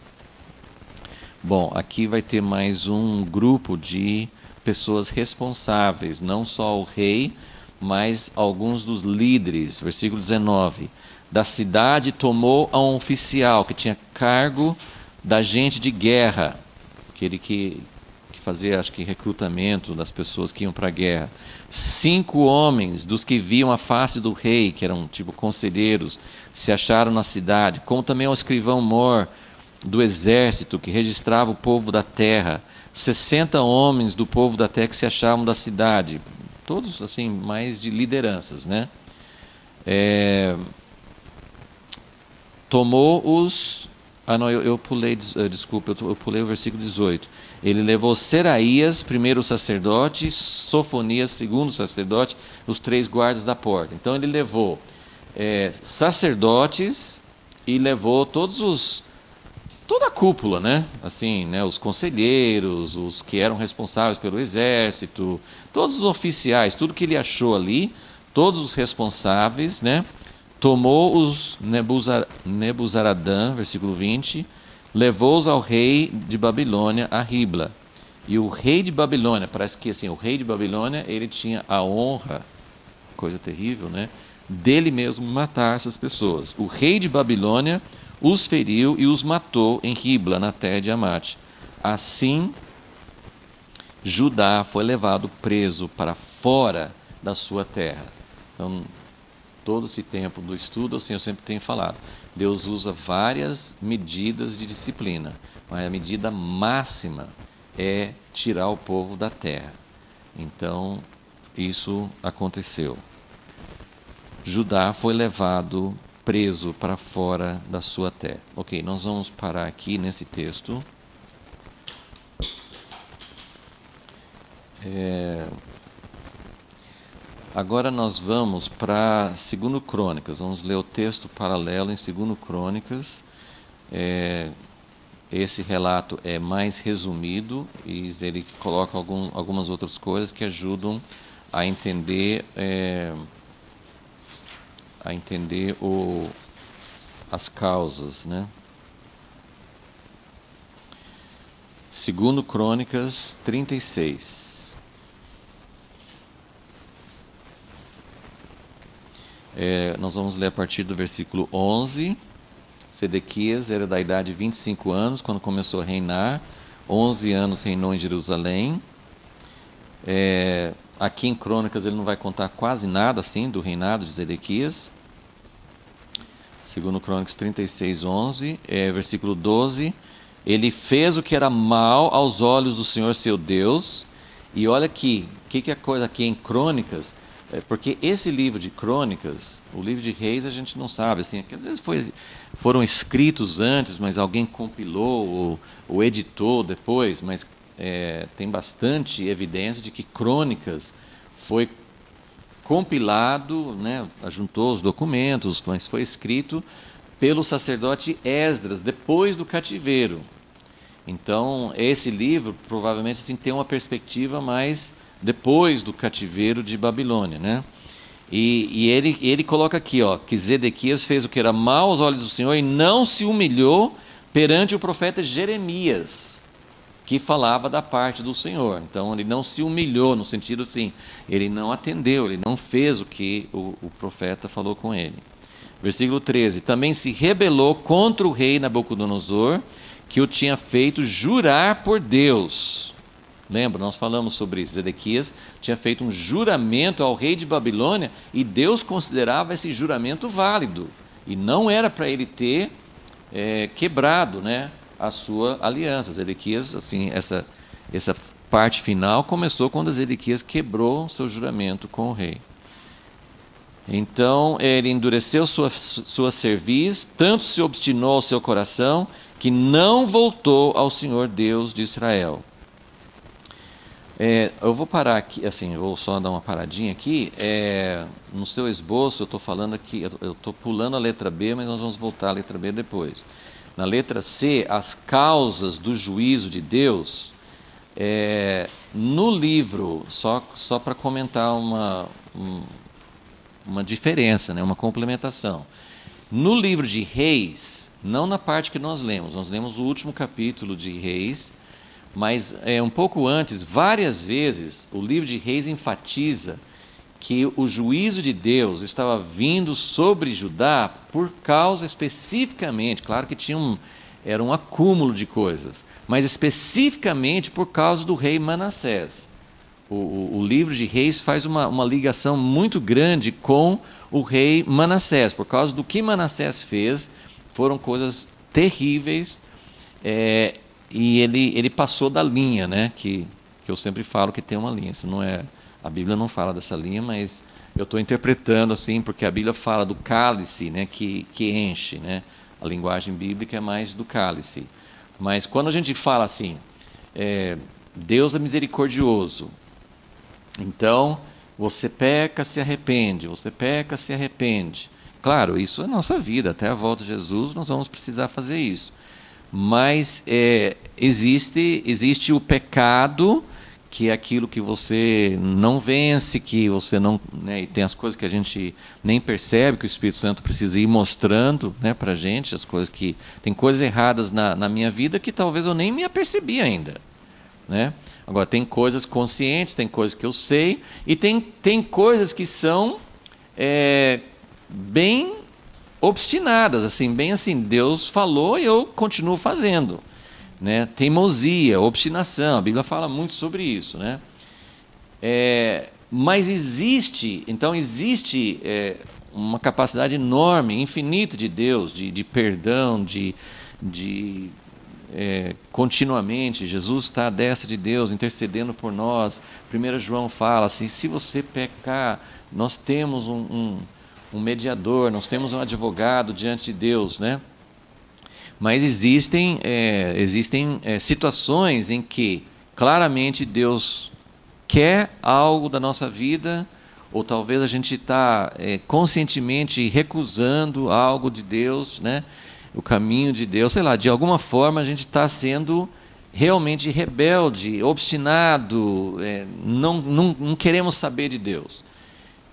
Bom, aqui vai ter mais um grupo de pessoas responsáveis, não só o rei, mas alguns dos líderes. Versículo 19. Da cidade tomou a um oficial que tinha cargo da gente de guerra, aquele que fazia, acho que, recrutamento das pessoas que iam para a guerra. 5 homens dos que viam a face do rei, que eram tipo conselheiros, se acharam na cidade, como também o escrivão mor do exército que registrava o povo da terra, 60 homens do povo da terra que se achavam da cidade, todos assim mais de lideranças, né? Tomou os... não, eu pulei, desculpa, eu pulei o versículo 18. Ele levou Seraías, primeiro sacerdote, Sofonias, segundo sacerdote, os 3 guardas da porta. Então ele levou sacerdotes e levou toda a cúpula, né? Assim, né? Os conselheiros, os que eram responsáveis pelo exército, todos os oficiais, tudo que ele achou ali, todos os responsáveis, né? Tomou os Nebuzaradã, versículo 20, levou-os ao rei de Babilônia, a Ribla. E o rei de Babilônia, parece que assim, o rei de Babilônia, ele tinha a honra, coisa terrível, né? Dele mesmo matar essas pessoas. O rei de Babilônia os feriu e os matou em Ribla, na terra de Amate. Assim, Judá foi levado preso para fora da sua terra. Então, todo esse tempo do estudo, assim, eu sempre tenho falado, Deus usa várias medidas de disciplina, mas a medida máxima é tirar o povo da terra. Então, isso aconteceu. Judá foi levado preso para fora da sua terra. Ok, nós vamos parar aqui nesse texto. Agora nós vamos para 2 Crônicas. Vamos ler o texto paralelo em 2 Crônicas. Esse relato é mais resumido e ele coloca algumas outras coisas que ajudam a entender as causas, né? 2 Crônicas 36. Nós vamos ler a partir do versículo 11. Sedequias era da idade de 25 anos quando começou a reinar. 11 anos reinou em Jerusalém. Aqui em Crônicas ele não vai contar quase nada assim do reinado de Sedequias. 2 Crônicas 36, 11, versículo 12. Ele fez o que era mal aos olhos do Senhor seu Deus. E olha aqui, o que é a coisa aqui em Crônicas? Porque esse livro de Crônicas, o livro de Reis, a gente não sabe, assim, que às vezes foram escritos antes, mas alguém compilou ou editou depois, mas tem bastante evidência de que Crônicas foi compilado, né, ajuntou os documentos, mas foi escrito pelo sacerdote Esdras, depois do cativeiro. Então, esse livro provavelmente assim, tem uma perspectiva mais depois do cativeiro de Babilônia, né? E ele coloca aqui, ó, que Zedequias fez o que era mal aos olhos do Senhor e não se humilhou perante o profeta Jeremias, que falava da parte do Senhor. Então, ele não se humilhou, no sentido assim, ele não atendeu, ele não fez o que o profeta falou com ele. Versículo 13, também se rebelou contra o rei Nabucodonosor, que o tinha feito jurar por Deus. Lembra, nós falamos sobre isso. Zedequias tinha feito um juramento ao rei de Babilônia e Deus considerava esse juramento válido. E não era para ele ter quebrado, né, a sua aliança. Zedequias, assim, essa parte final começou quando Zedequias quebrou seu juramento com o rei. Então ele endureceu sua cerviz, tanto se obstinou ao seu coração, que não voltou ao Senhor Deus de Israel. Eu vou parar aqui, assim, vou só dar uma paradinha aqui. No seu esboço eu estou falando aqui, eu estou pulando a letra B, mas nós vamos voltar à letra B depois. Na letra C, as causas do juízo de Deus, no livro, só para comentar uma diferença, né, uma complementação. No livro de Reis, não na parte que nós lemos o último capítulo de Reis, mas um pouco antes, várias vezes, o livro de Reis enfatiza que o juízo de Deus estava vindo sobre Judá por causa especificamente, claro que era um acúmulo de coisas, mas especificamente por causa do rei Manassés. O livro de Reis faz uma ligação muito grande com o rei Manassés, por causa do que Manassés fez, foram coisas terríveis, e ele passou da linha, né, que eu sempre falo que tem uma linha. Isso não é, a Bíblia não fala dessa linha, mas eu estou interpretando assim, porque a Bíblia fala do cálice, né, que enche, né? A linguagem bíblica é mais do cálice. Mas quando a gente fala assim, Deus é misericordioso, então você peca, se arrepende, você peca, se arrepende. Claro, isso é a nossa vida, até a volta de Jesus nós vamos precisar fazer isso. Mas existe o pecado, que é aquilo que você não vence, que você não, né, e tem as coisas que a gente nem percebe, que o Espírito Santo precisa ir mostrando, né, para a gente, as coisas que tem coisas erradas na minha vida que talvez eu nem me apercebi ainda, né? Agora tem coisas conscientes, tem coisas que eu sei, e tem coisas que são bem obstinadas, assim, bem assim, Deus falou e eu continuo fazendo, né? Teimosia, obstinação, a Bíblia fala muito sobre isso, né? Mas existe uma capacidade enorme, infinita de Deus, de perdão, de continuamente, Jesus está à destra de Deus, intercedendo por nós. 1 João fala assim, se você pecar, nós temos um mediador, nós temos um advogado diante de Deus, né? Mas existem situações em que claramente Deus quer algo da nossa vida, ou talvez a gente está conscientemente recusando algo de Deus, né? O caminho de Deus, sei lá, de alguma forma a gente está sendo realmente rebelde, obstinado, não queremos saber de Deus.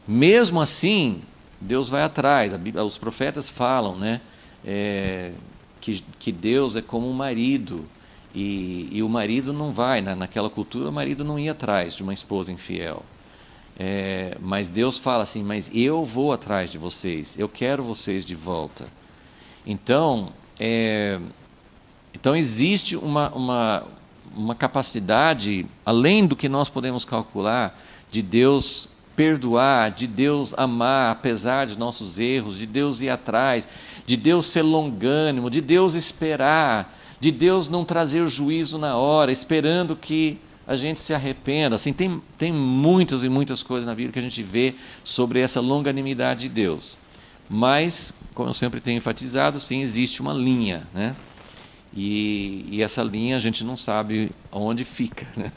Mesmo assim, Deus vai atrás. Os profetas falam, né, que Deus é como um marido, e o marido não vai, naquela cultura o marido não ia atrás de uma esposa infiel. Mas Deus fala assim, mas eu vou atrás de vocês, eu quero vocês de volta. Então existe uma capacidade, além do que nós podemos calcular, de Deus perdoar, de Deus amar, apesar de nossos erros, de Deus ir atrás, de Deus ser longânimo, de Deus esperar, de Deus não trazer o juízo na hora, esperando que a gente se arrependa. Assim, tem muitas e muitas coisas na Bíblia que a gente vê sobre essa longanimidade de Deus. Mas, como eu sempre tenho enfatizado, sim, existe uma linha, né? E essa linha a gente não sabe onde fica, né?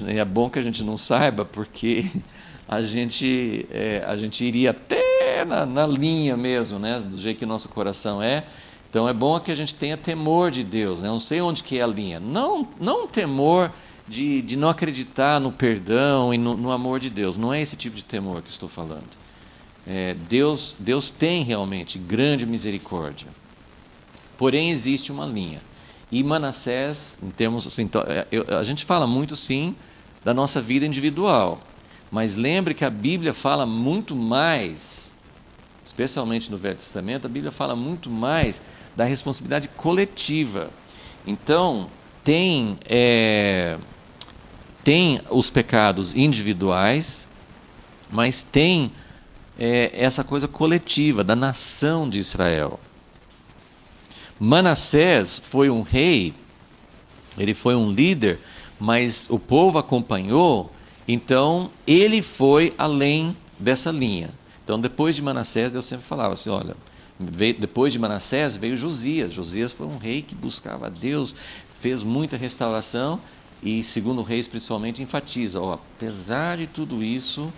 É bom que a gente não saiba, porque a gente iria até é na linha mesmo, né? Do jeito que o nosso coração é. Então é bom que a gente tenha temor de Deus, né? Eu não sei onde que é a linha. Não temor de não acreditar no perdão e no amor de Deus. Não é esse tipo de temor que eu estou falando. Deus tem realmente grande misericórdia. Porém, existe uma linha. E Manassés, em termos assim, a gente fala muito, sim, da nossa vida individual. Mas lembre que a Bíblia fala muito mais, especialmente no Velho Testamento, a Bíblia fala muito mais da responsabilidade coletiva. Então, tem os pecados individuais, mas tem essa coisa coletiva da nação de Israel. Manassés foi um rei, ele foi um líder, mas o povo acompanhou, então ele foi além dessa linha. Então, depois de Manassés, Deus sempre falava assim, olha, depois de Manassés veio Josias. Josias foi um rei que buscava a Deus, fez muita restauração, e segundo Reis principalmente enfatiza, apesar de tudo isso,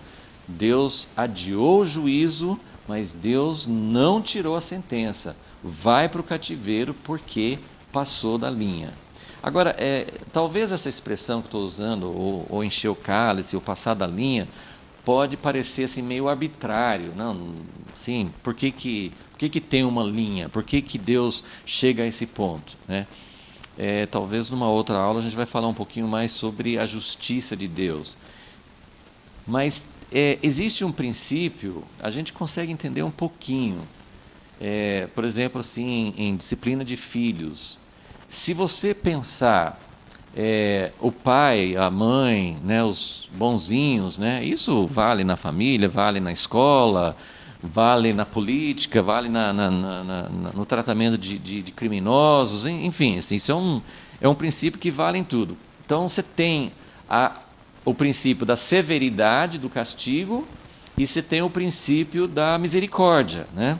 Deus adiou o juízo, mas Deus não tirou a sentença. Vai para o cativeiro porque passou da linha. Agora, talvez essa expressão que estou usando, ou encher o cálice, ou passar da linha, pode parecer assim, meio arbitrário. Não, sim, por que tem uma linha? Por que Deus chega a esse ponto? Né? Talvez numa outra aula a gente vai falar um pouquinho mais sobre a justiça de Deus. Mas existe um princípio, a gente consegue entender um pouquinho. Por exemplo, assim, em disciplina de filhos. Se você pensar o pai, a mãe, né, os bonzinhos, né, isso vale na família, vale na escola, vale na política, vale no tratamento de criminosos, enfim, assim, isso é um princípio que vale em tudo. Então você tem o princípio da severidade do castigo e você tem o princípio da misericórdia, né?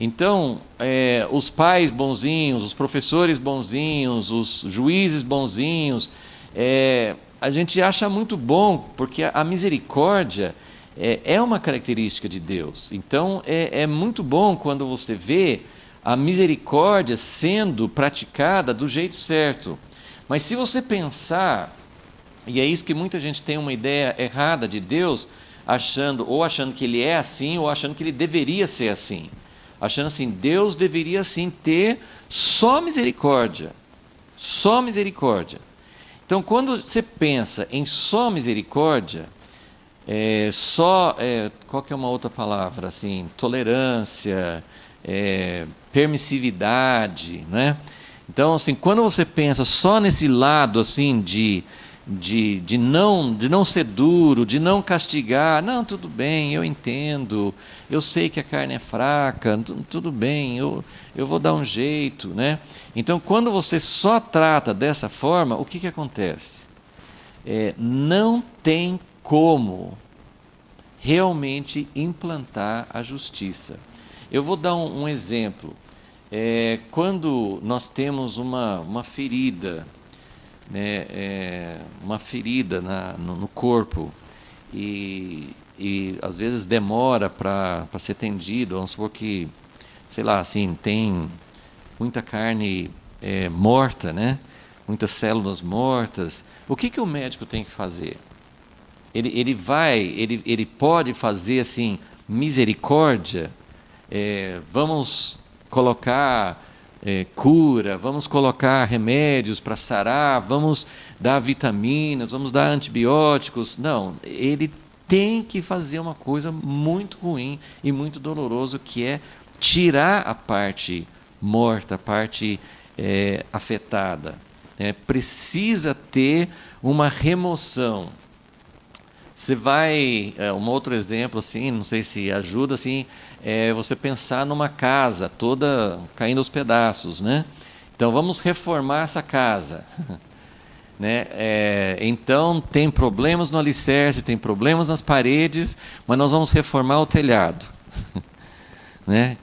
Então, os pais bonzinhos, os professores bonzinhos, os juízes bonzinhos, a gente acha muito bom, porque a misericórdia é uma característica de Deus. Então, é muito bom quando você vê a misericórdia sendo praticada do jeito certo. Mas se você pensar, e é isso que muita gente tem uma ideia errada de Deus, achando que ele é assim, ou achando que ele deveria ser assim. Achando assim, Deus deveria sim ter só misericórdia. Só misericórdia. Então, quando você pensa em só misericórdia, qual que é uma outra palavra? Assim, tolerância, permissividade, né? Então, assim, quando você pensa só nesse lado assim de não ser duro, de não castigar, não, tudo bem, eu entendo, eu sei que a carne é fraca, tudo bem, eu vou dar um jeito, né? Então, quando você só trata dessa forma, o que acontece? Não tem como realmente implantar a justiça. Eu vou dar um exemplo. Quando nós temos uma ferida, uma ferida no corpo e às vezes demora para ser atendido, vamos supor que, sei lá, assim, tem muita carne morta, né? Muitas células mortas. O que o médico tem que fazer? Ele pode fazer assim, misericórdia, vamos colocar cura, vamos colocar remédios para sarar, vamos dar vitaminas, vamos dar antibióticos. Não, ele tem que fazer uma coisa muito ruim e muito doloroso, que é tirar a parte morta, a parte afetada. Precisa ter uma remoção. Você vai, um outro exemplo assim, não sei se ajuda, assim, você pensar numa casa toda caindo aos pedaços, né? Então vamos reformar essa casa, né? Então tem problemas no alicerce, tem problemas nas paredes, mas nós vamos reformar o telhado, né?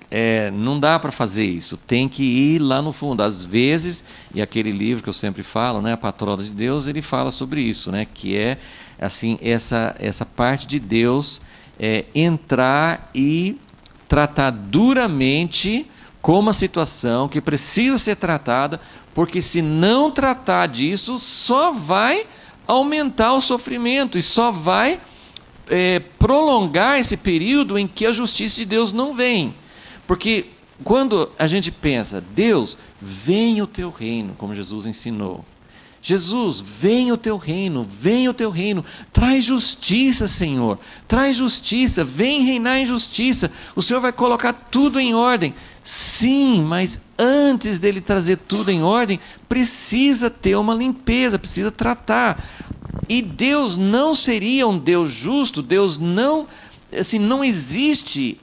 Não dá para fazer isso, tem que ir lá no fundo. Às vezes, e aquele livro que eu sempre falo, né, A Patroa de Deus, ele fala sobre isso, né, que assim essa parte de Deus entrar e tratar duramente com uma situação que precisa ser tratada, porque se não tratar disso, só vai aumentar o sofrimento e só vai prolongar esse período em que a justiça de Deus não vem. Porque quando a gente pensa, Deus, venha o teu reino, como Jesus ensinou. Jesus, venha o teu reino, traz justiça, Senhor, traz justiça, vem reinar em justiça, o Senhor vai colocar tudo em ordem. Sim, mas antes dele trazer tudo em ordem, precisa ter uma limpeza, precisa tratar. E Deus não seria um Deus justo, Deus não, assim, não existe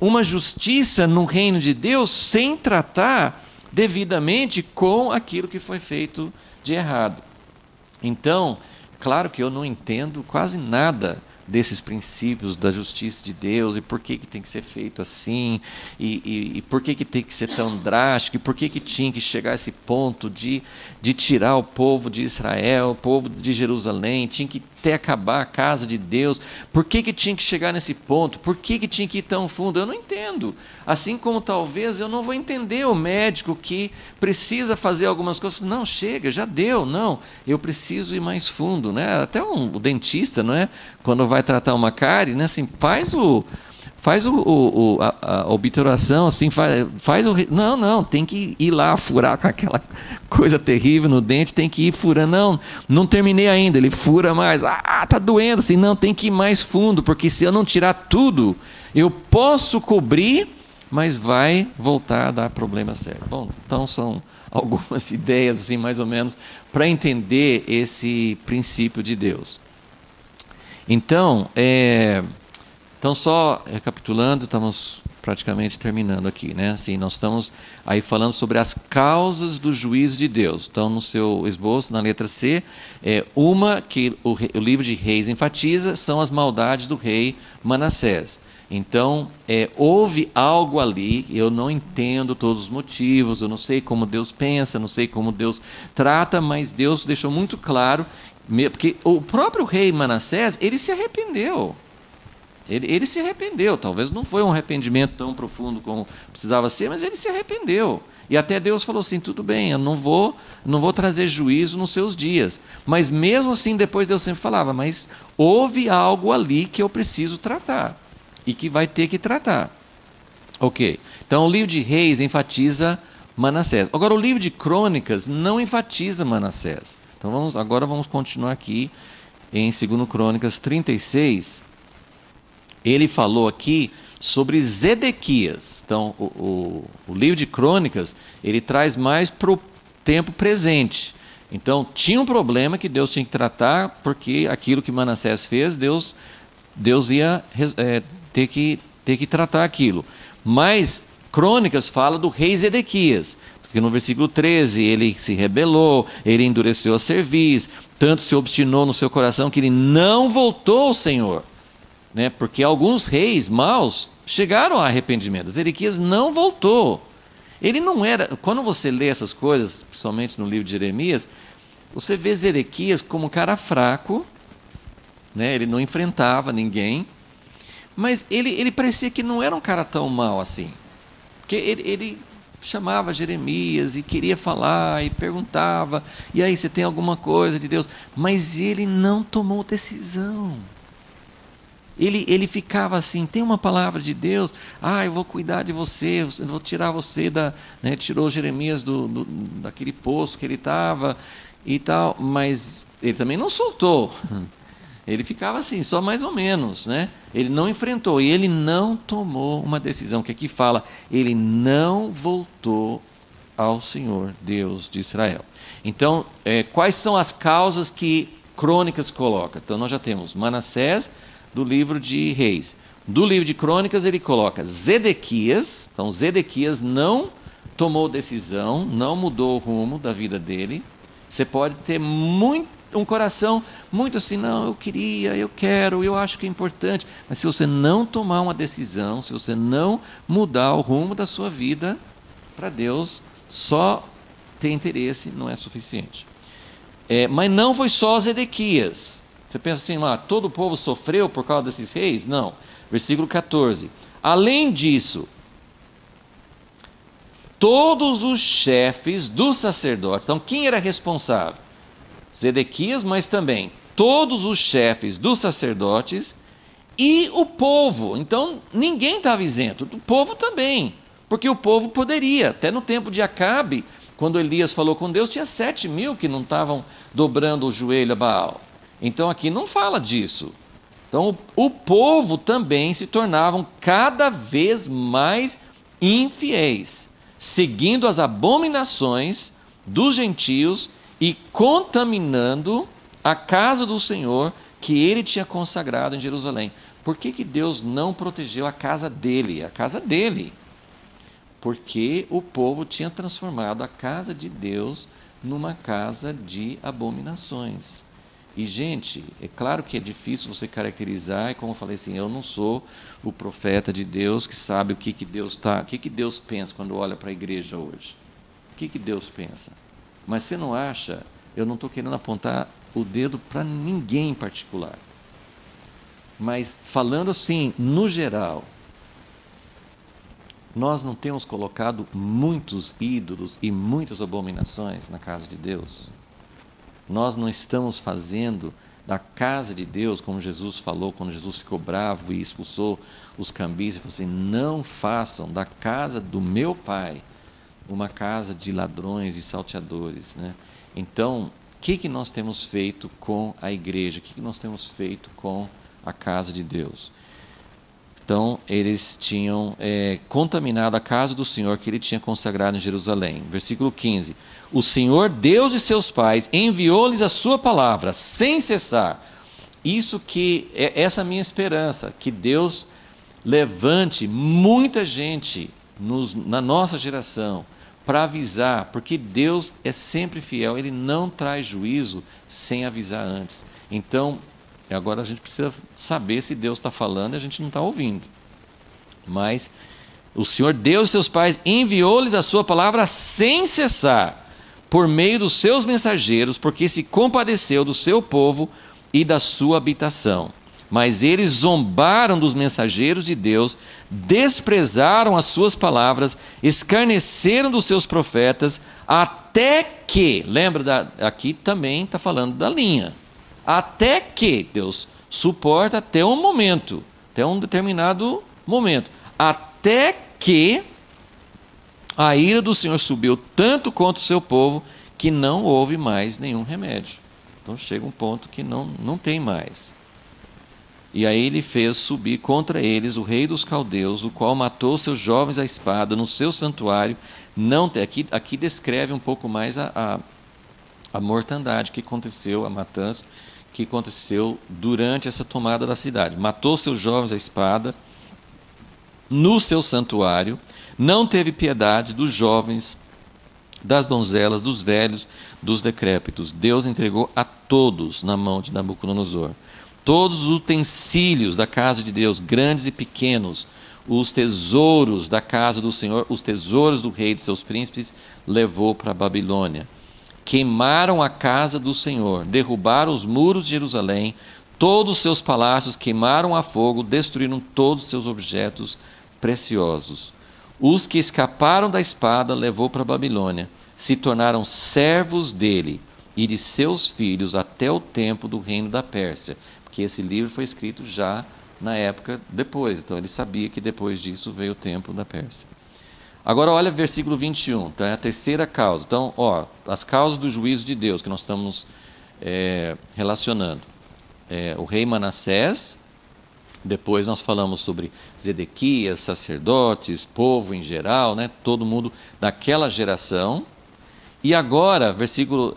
uma justiça no reino de Deus sem tratar devidamente com aquilo que foi feito de errado. Então, claro que eu não entendo quase nada desses princípios da justiça de Deus e por que tem que ser feito assim e por que tem que ser tão drástico e por que tinha que chegar a esse ponto de tirar o povo de Israel, o povo de Jerusalém, tinha que acabar a casa de Deus, por que tinha que chegar nesse ponto, por que tinha que ir tão fundo, eu não entendo, assim como talvez eu não vou entender o médico que precisa fazer algumas coisas, não, chega, já deu, não, eu preciso ir mais fundo, né? Até o dentista, não é? Quando vai tratar uma cárie, né? Assim, faz a obturação, assim, não, tem que ir lá furar com aquela coisa terrível no dente, tem que ir furando, não terminei ainda, ele fura mais, tá doendo, assim, não, tem que ir mais fundo, porque se eu não tirar tudo, eu posso cobrir, mas vai voltar a dar problema sério. Bom, então são algumas ideias, assim, mais ou menos, para entender esse princípio de Deus. Então, só recapitulando, estamos praticamente terminando aqui, né? Assim, nós estamos aí falando sobre as causas do juízo de Deus. Então, no seu esboço, na letra C, uma que o livro de Reis enfatiza são as maldades do rei Manassés. Então, houve algo ali, eu não entendo todos os motivos, eu não sei como Deus pensa, não sei como Deus trata, mas Deus deixou muito claro, porque o próprio rei Manassés, ele se arrependeu. Ele se arrependeu, talvez não foi um arrependimento tão profundo como precisava ser, mas ele se arrependeu. E até Deus falou assim, tudo bem, eu não vou trazer juízo nos seus dias. Mas mesmo assim, depois Deus sempre falava, mas houve algo ali que eu preciso tratar. E que vai ter que tratar. Ok, então o livro de Reis enfatiza Manassés. Agora o livro de Crônicas não enfatiza Manassés. Então agora vamos continuar aqui em 2 Crônicas 36. Ele falou aqui sobre Zedequias. Então, o livro de Crônicas, ele traz mais para o tempo presente. Então, tinha um problema que Deus tinha que tratar, porque aquilo que Manassés fez, Deus ia ter que tratar aquilo. Mas Crônicas fala do rei Zedequias, porque no versículo 13, ele se rebelou, ele endureceu a cerviz, tanto se obstinou no seu coração que ele não voltou ao Senhor. Né? Porque alguns reis maus chegaram a arrependimento. Zedequias não voltou. Ele não era... Quando você lê essas coisas, principalmente no livro de Jeremias, você vê Zedequias como um cara fraco, né? Ele não enfrentava ninguém, mas ele parecia que não era um cara tão mau assim. Porque ele chamava Jeremias e queria falar e perguntava, e aí, você tem alguma coisa de Deus? Mas ele não tomou decisão. Ele ficava assim, tem uma palavra de Deus, eu vou cuidar de você, eu vou tirar você né, tirou Jeremias daquele poço que ele estava e tal, mas ele também não soltou. Ele ficava assim, só mais ou menos, né? Ele não enfrentou e ele não tomou uma decisão, que aqui fala, ele não voltou ao Senhor, Deus de Israel. Então, quais são as causas que Crônicas coloca? Então, nós já temos Manassés, do livro de Reis. Do livro de Crônicas, ele coloca Zedequias. Então, Zedequias não tomou decisão, não mudou o rumo da vida dele. Você pode ter um coração muito assim, não, eu queria, eu quero, eu acho que é importante. Mas se você não tomar uma decisão, se você não mudar o rumo da sua vida, para Deus, só ter interesse não é suficiente. Mas não foi só Zedequias. Você pensa assim, todo o povo sofreu por causa desses reis? Não. Versículo 14. Além disso, todos os chefes dos sacerdotes, então quem era responsável? Zedequias, mas também todos os chefes dos sacerdotes e o povo. Então ninguém estava isento, o povo também, porque o povo poderia, até no tempo de Acabe, quando Elias falou com Deus, tinha 7.000 que não estavam dobrando o joelho a Baal. Então aqui não fala disso. Então o povo também se tornavam cada vez mais infiéis, seguindo as abominações dos gentios e contaminando a casa do Senhor que ele tinha consagrado em Jerusalém. Por que Deus não protegeu a casa dele? A casa dele. Porque o povo tinha transformado a casa de Deus numa casa de abominações. E, gente, é claro que é difícil você caracterizar, e como eu falei assim, eu não sou o profeta de Deus que sabe o que Deus pensa quando olha para a igreja hoje. O que Deus pensa? Mas você não acha, eu não estou querendo apontar o dedo para ninguém em particular. Mas falando assim, no geral, nós não temos colocado muitos ídolos e muitas abominações na casa de Deus? Nós não estamos fazendo da casa de Deus, como Jesus falou, quando Jesus ficou bravo e expulsou os cambistas, ele falou assim, não façam da casa do meu pai uma casa de ladrões e salteadores, né? Então, o que nós temos feito com a igreja? O que nós temos feito com a casa de Deus? Então, eles tinham contaminado a casa do Senhor que ele tinha consagrado em Jerusalém. Versículo 15. O Senhor, Deus de seus pais, enviou-lhes a sua palavra, sem cessar. Isso que é essa minha esperança, que Deus levante muita gente na nossa geração para avisar, porque Deus é sempre fiel, Ele não traz juízo sem avisar antes. Então, agora a gente precisa saber se Deus está falando e a gente não está ouvindo. Mas o Senhor Deus e seus pais enviou-lhes a sua palavra sem cessar, por meio dos seus mensageiros, porque se compadeceu do seu povo e da sua habitação. Mas eles zombaram dos mensageiros de Deus, desprezaram as suas palavras, escarneceram dos seus profetas, até que, lembra, aqui também está falando da linha, até que Deus suporta até um momento, até um determinado momento, até que a ira do Senhor subiu tanto contra o seu povo, que não houve mais nenhum remédio. Então chega um ponto que não tem mais. E aí ele fez subir contra eles o rei dos caldeus, o qual matou seus jovens à espada no seu santuário. Aqui descreve um pouco mais a mortandade que aconteceu, a matança que aconteceu durante essa tomada da cidade. Matou seus jovens à espada no seu santuário, não teve piedade dos jovens, das donzelas, dos velhos, dos decrépitos. Deus entregou a todos na mão de Nabucodonosor. Todos os utensílios da casa de Deus, grandes e pequenos, os tesouros da casa do Senhor, os tesouros do rei e de seus príncipes, levou para a Babilônia. Queimaram a casa do Senhor, derrubaram os muros de Jerusalém, todos os seus palácios queimaram a fogo, destruíram todos os seus objetos preciosos. Os que escaparam da espada levou para a Babilônia, se tornaram servos dele e de seus filhos até o tempo do reino da Pérsia, porque esse livro foi escrito já na época depois, então ele sabia que depois disso veio o tempo da Pérsia. Agora olha o versículo 21, então é a terceira causa. Então, as causas do juízo de Deus que nós estamos relacionando. O rei Manassés, depois nós falamos sobre Zedequias, sacerdotes, povo em geral, né, todo mundo daquela geração. E agora, versículo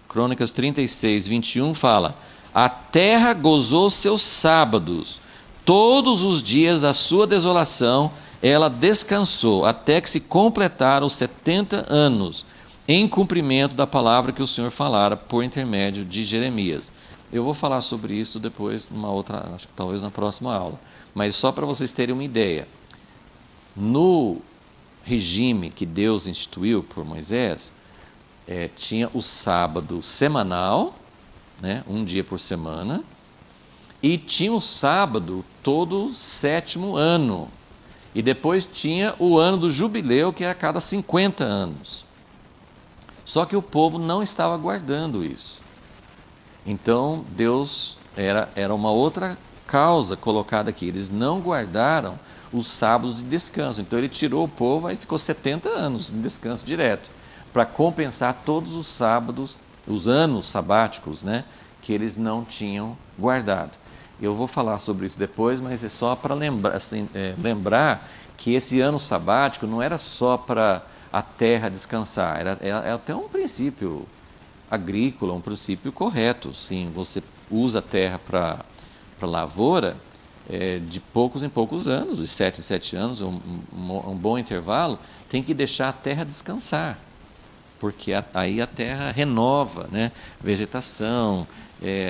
Crônicas 36, 21 fala: a terra gozou seus sábados, todos os dias da sua desolação ela descansou, até que se completaram os 70 anos, em cumprimento da palavra que o Senhor falara por intermédio de Jeremias. Eu vou falar sobre isso depois, numa outra, acho que talvez na próxima aula. Mas só para vocês terem uma ideia, no regime que Deus instituiu por Moisés, tinha o sábado semanal, né, um dia por semana, E tinha o sábado todo 7º ano. E depois tinha o ano do jubileu, que é a cada 50 anos. Só que o povo não estava guardando isso. Então, Deus era uma outra causa colocada aqui. Eles não guardaram os sábados de descanso. Então, ele tirou o povo e ficou 70 anos em descanso direto, para compensar todos os sábados, os anos sabáticos, né, que eles não tinham guardado. Eu vou falar sobre isso depois, mas é só para lembrar, assim, lembrar que esse ano sabático não era só para a terra descansar, era até um princípio agrícola, um princípio correto. Sim, você usa a terra para lavoura de poucos em poucos anos, de 7 em 7 anos, um bom intervalo, tem que deixar a terra descansar, porque aí a terra renova, né? Vegetação,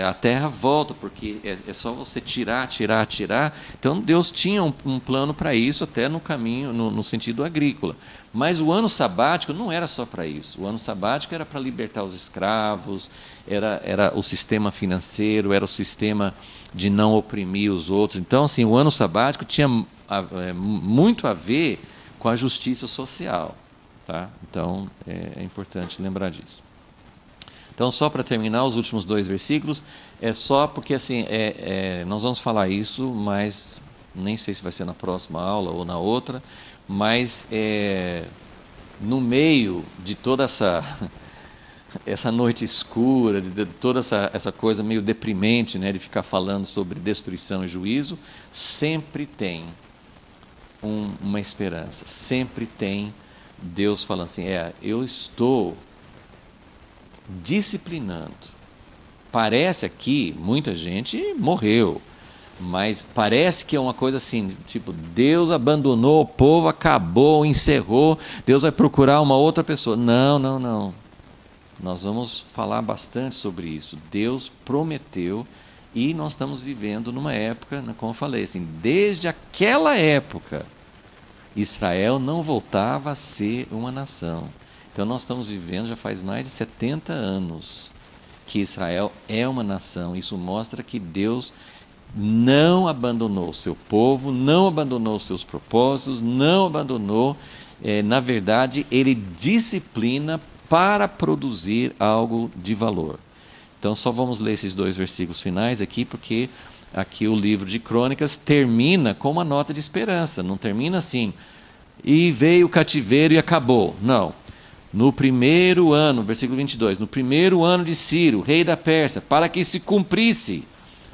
a terra volta, porque é só você tirar. Então Deus tinha um plano para isso, até no caminho, no sentido agrícola. Mas o ano sabático não era só para isso. O ano sabático era para libertar os escravos, era o sistema financeiro, era o sistema de não oprimir os outros. Então, assim, o ano sabático tinha muito a ver com a justiça social. Tá? Então, é importante lembrar disso. Então, só para terminar, os últimos 2 versículos, é só porque, assim, nós vamos falar isso, mas nem sei se vai ser na próxima aula ou na outra, mas no meio de toda essa noite escura, de toda essa coisa meio deprimente, né, de ficar falando sobre destruição e juízo, sempre tem uma esperança, sempre tem Deus falando assim, eu estou disciplinando. Parece aqui, muita gente morreu, mas parece que é uma coisa assim, tipo, Deus abandonou o povo, acabou, encerrou, Deus vai procurar uma outra pessoa. Não. Nós vamos falar bastante sobre isso. Deus prometeu e nós estamos vivendo numa época, como eu falei, assim, desde aquela época, Israel não voltava a ser uma nação. Então nós estamos vivendo, já faz mais de 70 anos, que Israel é uma nação. Isso mostra que Deus não abandonou o seu povo, não abandonou os seus propósitos, não abandonou. Na verdade, Ele disciplina para produzir algo de valor. Então só vamos ler esses 2 versículos finais aqui, porque aqui o livro de Crônicas termina com uma nota de esperança. Não termina assim, e veio o cativeiro e acabou. Não. No primeiro ano, versículo 22, no primeiro ano de Ciro, rei da Pérsia, para que se cumprisse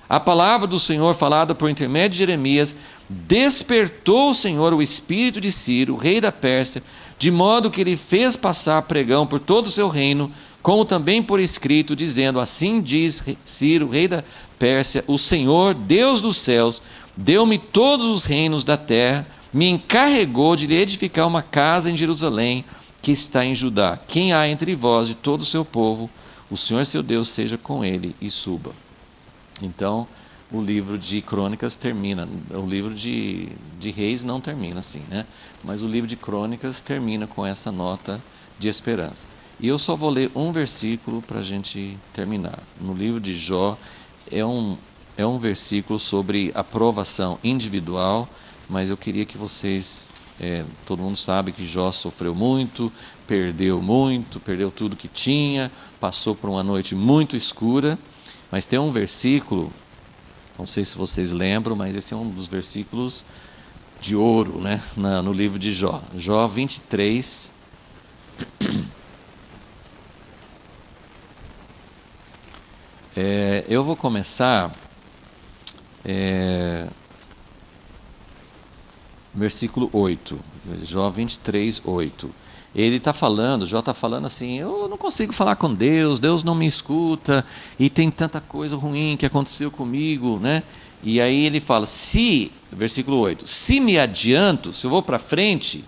a palavra do Senhor falada por intermédio de Jeremias, despertou o Senhor o espírito de Ciro, rei da Pérsia, de modo que ele fez passar pregão por todo o seu reino, como também por escrito, dizendo, assim diz Ciro, rei da Pérsia, o Senhor, Deus dos céus, deu-me todos os reinos da terra, me encarregou de lhe edificar uma casa em Jerusalém, que está em Judá. Quem há entre vós de todo o seu povo, o Senhor seu Deus seja com ele e suba. Então, o livro de Crônicas termina, o livro de Reis não termina assim, né? Mas o livro de Crônicas termina com essa nota de esperança. E eu só vou ler um versículo para a gente terminar. No livro de Jó, é um versículo sobre aprovação individual, mas eu queria que vocês... todo mundo sabe que Jó sofreu muito, perdeu tudo que tinha, passou por uma noite muito escura, mas tem um versículo, não sei se vocês lembram, mas esse é um dos versículos de ouro, né, no livro de Jó. Jó 23, eu vou começar... versículo 8, Jó 23, 8. Ele está falando, Jó está falando assim, eu não consigo falar com Deus, Deus não me escuta, e tem tanta coisa ruim que aconteceu comigo, né? E aí ele fala, versículo 8, se me adianto, se eu vou para frente,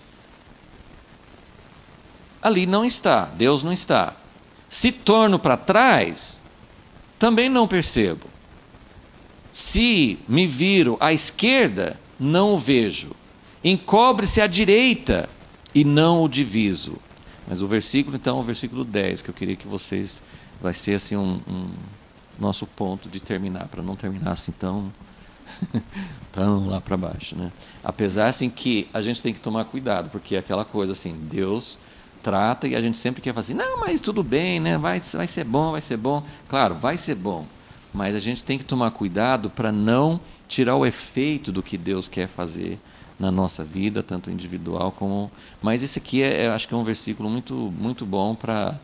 ali não está, Deus não está. Se torno para trás, também não percebo. Se me viro à esquerda, não o vejo. Encobre-se à direita e não o diviso. Mas o versículo, então, é o versículo 10, que eu queria que vocês... Vai ser assim nosso ponto de terminar, para não terminar assim tão lá para baixo, né? Apesar assim que a gente tem que tomar cuidado, porque é aquela coisa assim, Deus trata e a gente sempre quer fazer assim, não, mas tudo bem, né? Vai ser bom, vai ser bom. Claro, vai ser bom, mas a gente tem que tomar cuidado para não tirar o efeito do que Deus quer fazer na nossa vida, tanto individual como... Mas esse aqui acho que é um versículo muito, muito bom para...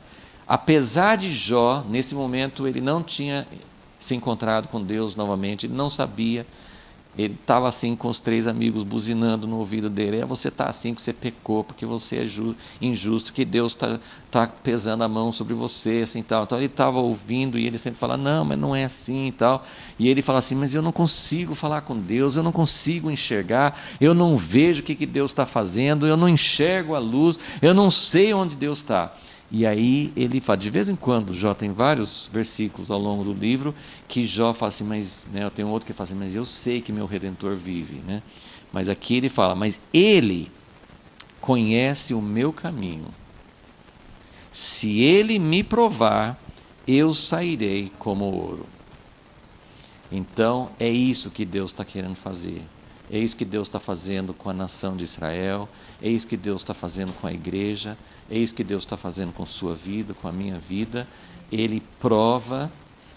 Apesar de Jó, nesse momento, ele não tinha se encontrado com Deus novamente, ele não sabia, ele estava assim com os 3 amigos buzinando no ouvido dele, você está assim porque você pecou, porque você é injusto, que Deus tá pesando a mão sobre você, assim, tal. Então ele estava ouvindo e ele sempre fala, não, mas não é assim e tal. E ele fala assim, mas eu não consigo falar com Deus, eu não consigo enxergar, eu não vejo o que Deus está fazendo, eu não enxergo a luz, eu não sei onde Deus está. E aí ele fala, de vez em quando, Jó tem vários versículos ao longo do livro que Jó fala assim, mas, né, eu tenho outro que fala assim, mas eu sei que meu Redentor vive, né? Mas aqui ele fala, mas ele conhece o meu caminho. Se ele me provar, eu sairei como ouro. Então é isso que Deus está querendo fazer. É isso que Deus está fazendo com a nação de Israel, é isso que Deus está fazendo com a igreja, é isso que Deus está fazendo com sua vida, com a minha vida. Ele prova,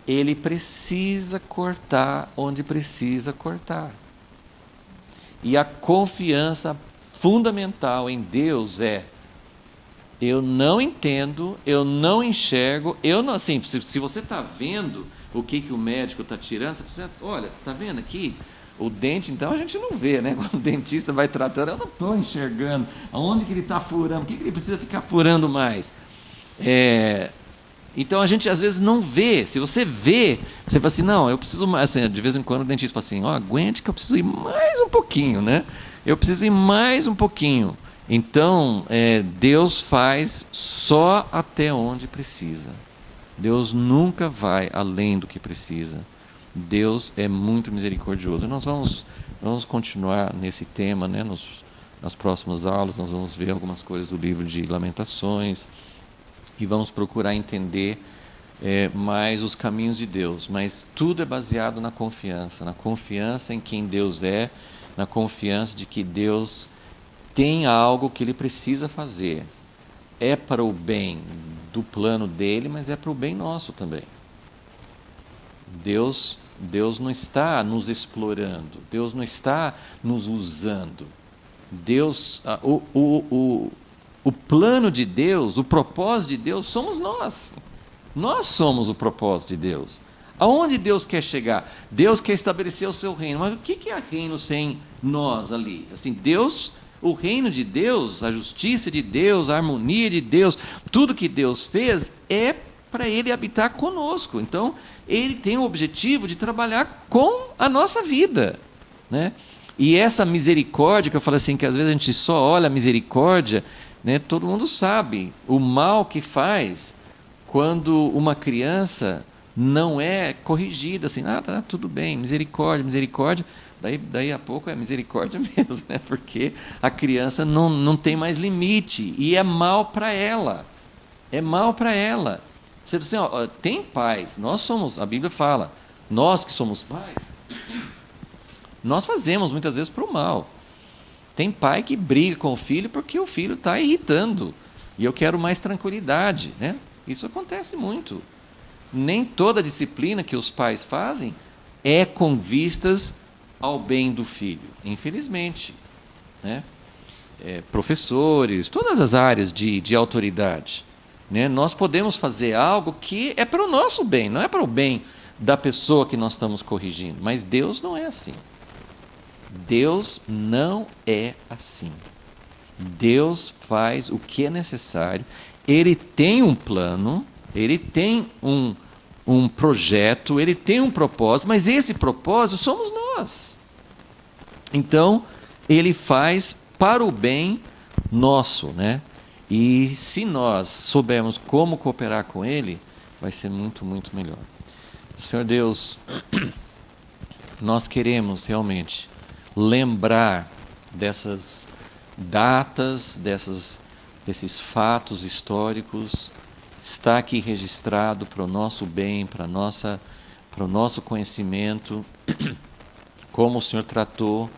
ele precisa cortar onde precisa cortar. E a confiança fundamental em Deus é, eu não entendo, eu não enxergo, eu não, assim, se você está vendo o que o médico está tirando, você fala, olha, está vendo aqui? O dente, então, a gente não vê, né? Quando o dentista vai tratando, eu não estou enxergando aonde que ele está furando, o que ele precisa ficar furando mais. Então, a gente às vezes não vê. Se você vê, você fala assim, não, eu preciso mais. Assim, de vez em quando o dentista fala assim, aguente que eu preciso ir mais um pouquinho, né? Eu preciso ir mais um pouquinho. Então, Deus faz só até onde precisa. Deus nunca vai além do que precisa. Deus é muito misericordioso. Nós vamos continuar nesse tema, né? Nas próximas aulas, nós vamos ver algumas coisas do livro de Lamentações e vamos procurar entender mais os caminhos de Deus. Mas tudo é baseado na confiança em quem Deus é, na confiança de que Deus tem algo que Ele precisa fazer. É para o bem do plano dele, mas é para o bem nosso também. Deus não está nos explorando, Deus não está nos usando. O plano de Deus, o propósito de Deus somos nós. Nós somos o propósito de Deus. Aonde Deus quer chegar? Deus quer estabelecer o seu reino. Mas o que é reino sem nós ali? Assim, Deus, o reino de Deus, a justiça de Deus, a harmonia de Deus, tudo que Deus fez é para Ele habitar conosco. Então, Ele tem o objetivo de trabalhar com a nossa vida, né? E essa misericórdia, que eu falo assim, que às vezes a gente só olha a misericórdia, né? Todo mundo sabe o mal que faz quando uma criança não é corrigida, assim, tá tudo bem, misericórdia, misericórdia, daí a pouco é misericórdia mesmo, né? Porque a criança não tem mais limite, e é mal para ela, Você assim, tem pais, a Bíblia fala, nós que somos pais, nós fazemos muitas vezes para o mal. Tem pai que briga com o filho porque o filho está irritando, e eu quero mais tranquilidade, né? Isso acontece muito. Nem toda disciplina que os pais fazem é com vistas ao bem do filho, infelizmente, né? Professores, todas as áreas de autoridade, né? Nós podemos fazer algo que é para o nosso bem, não é para o bem da pessoa que nós estamos corrigindo, mas Deus não é assim. Deus não é assim. Deus faz o que é necessário, Ele tem um plano, Ele tem um projeto, Ele tem um propósito, mas esse propósito somos nós. Então, Ele faz para o bem nosso, né? E se nós soubermos como cooperar com Ele, vai ser muito, muito melhor. Senhor Deus, nós queremos realmente lembrar dessas datas, desses fatos históricos, está aqui registrado para o nosso bem, para a nossa para o nosso conhecimento, como o Senhor tratou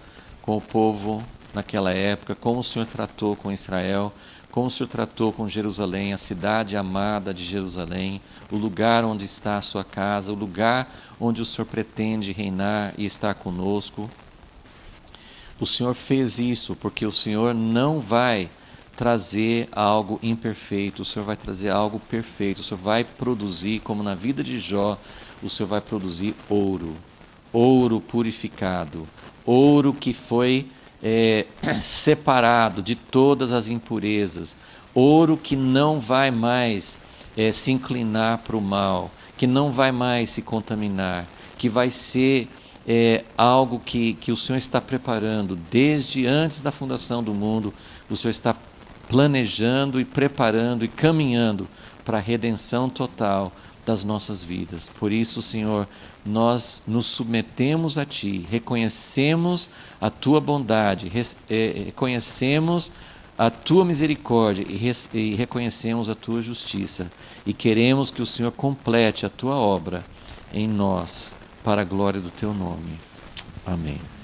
com o povo naquela época, como o Senhor tratou com Israel, como o Senhor tratou com Jerusalém, a cidade amada de Jerusalém, o lugar onde está a sua casa, o lugar onde o Senhor pretende reinar e estar conosco. O Senhor fez isso porque o Senhor não vai trazer algo imperfeito, o Senhor vai trazer algo perfeito, o Senhor vai produzir, como na vida de Jó, o Senhor vai produzir ouro, ouro purificado, ouro que foi separado de todas as impurezas, ouro que não vai mais se inclinar para o mal, que não vai mais se contaminar, que vai ser algo que o Senhor está preparando desde antes da fundação do mundo. O Senhor está planejando e preparando e caminhando para a redenção total das nossas vidas. Por isso, Senhor, nós nos submetemos a Ti, reconhecemos a Tua bondade, reconhecemos a Tua misericórdia e reconhecemos a Tua justiça. E queremos que o Senhor complete a Tua obra em nós, para a glória do Teu nome. Amém.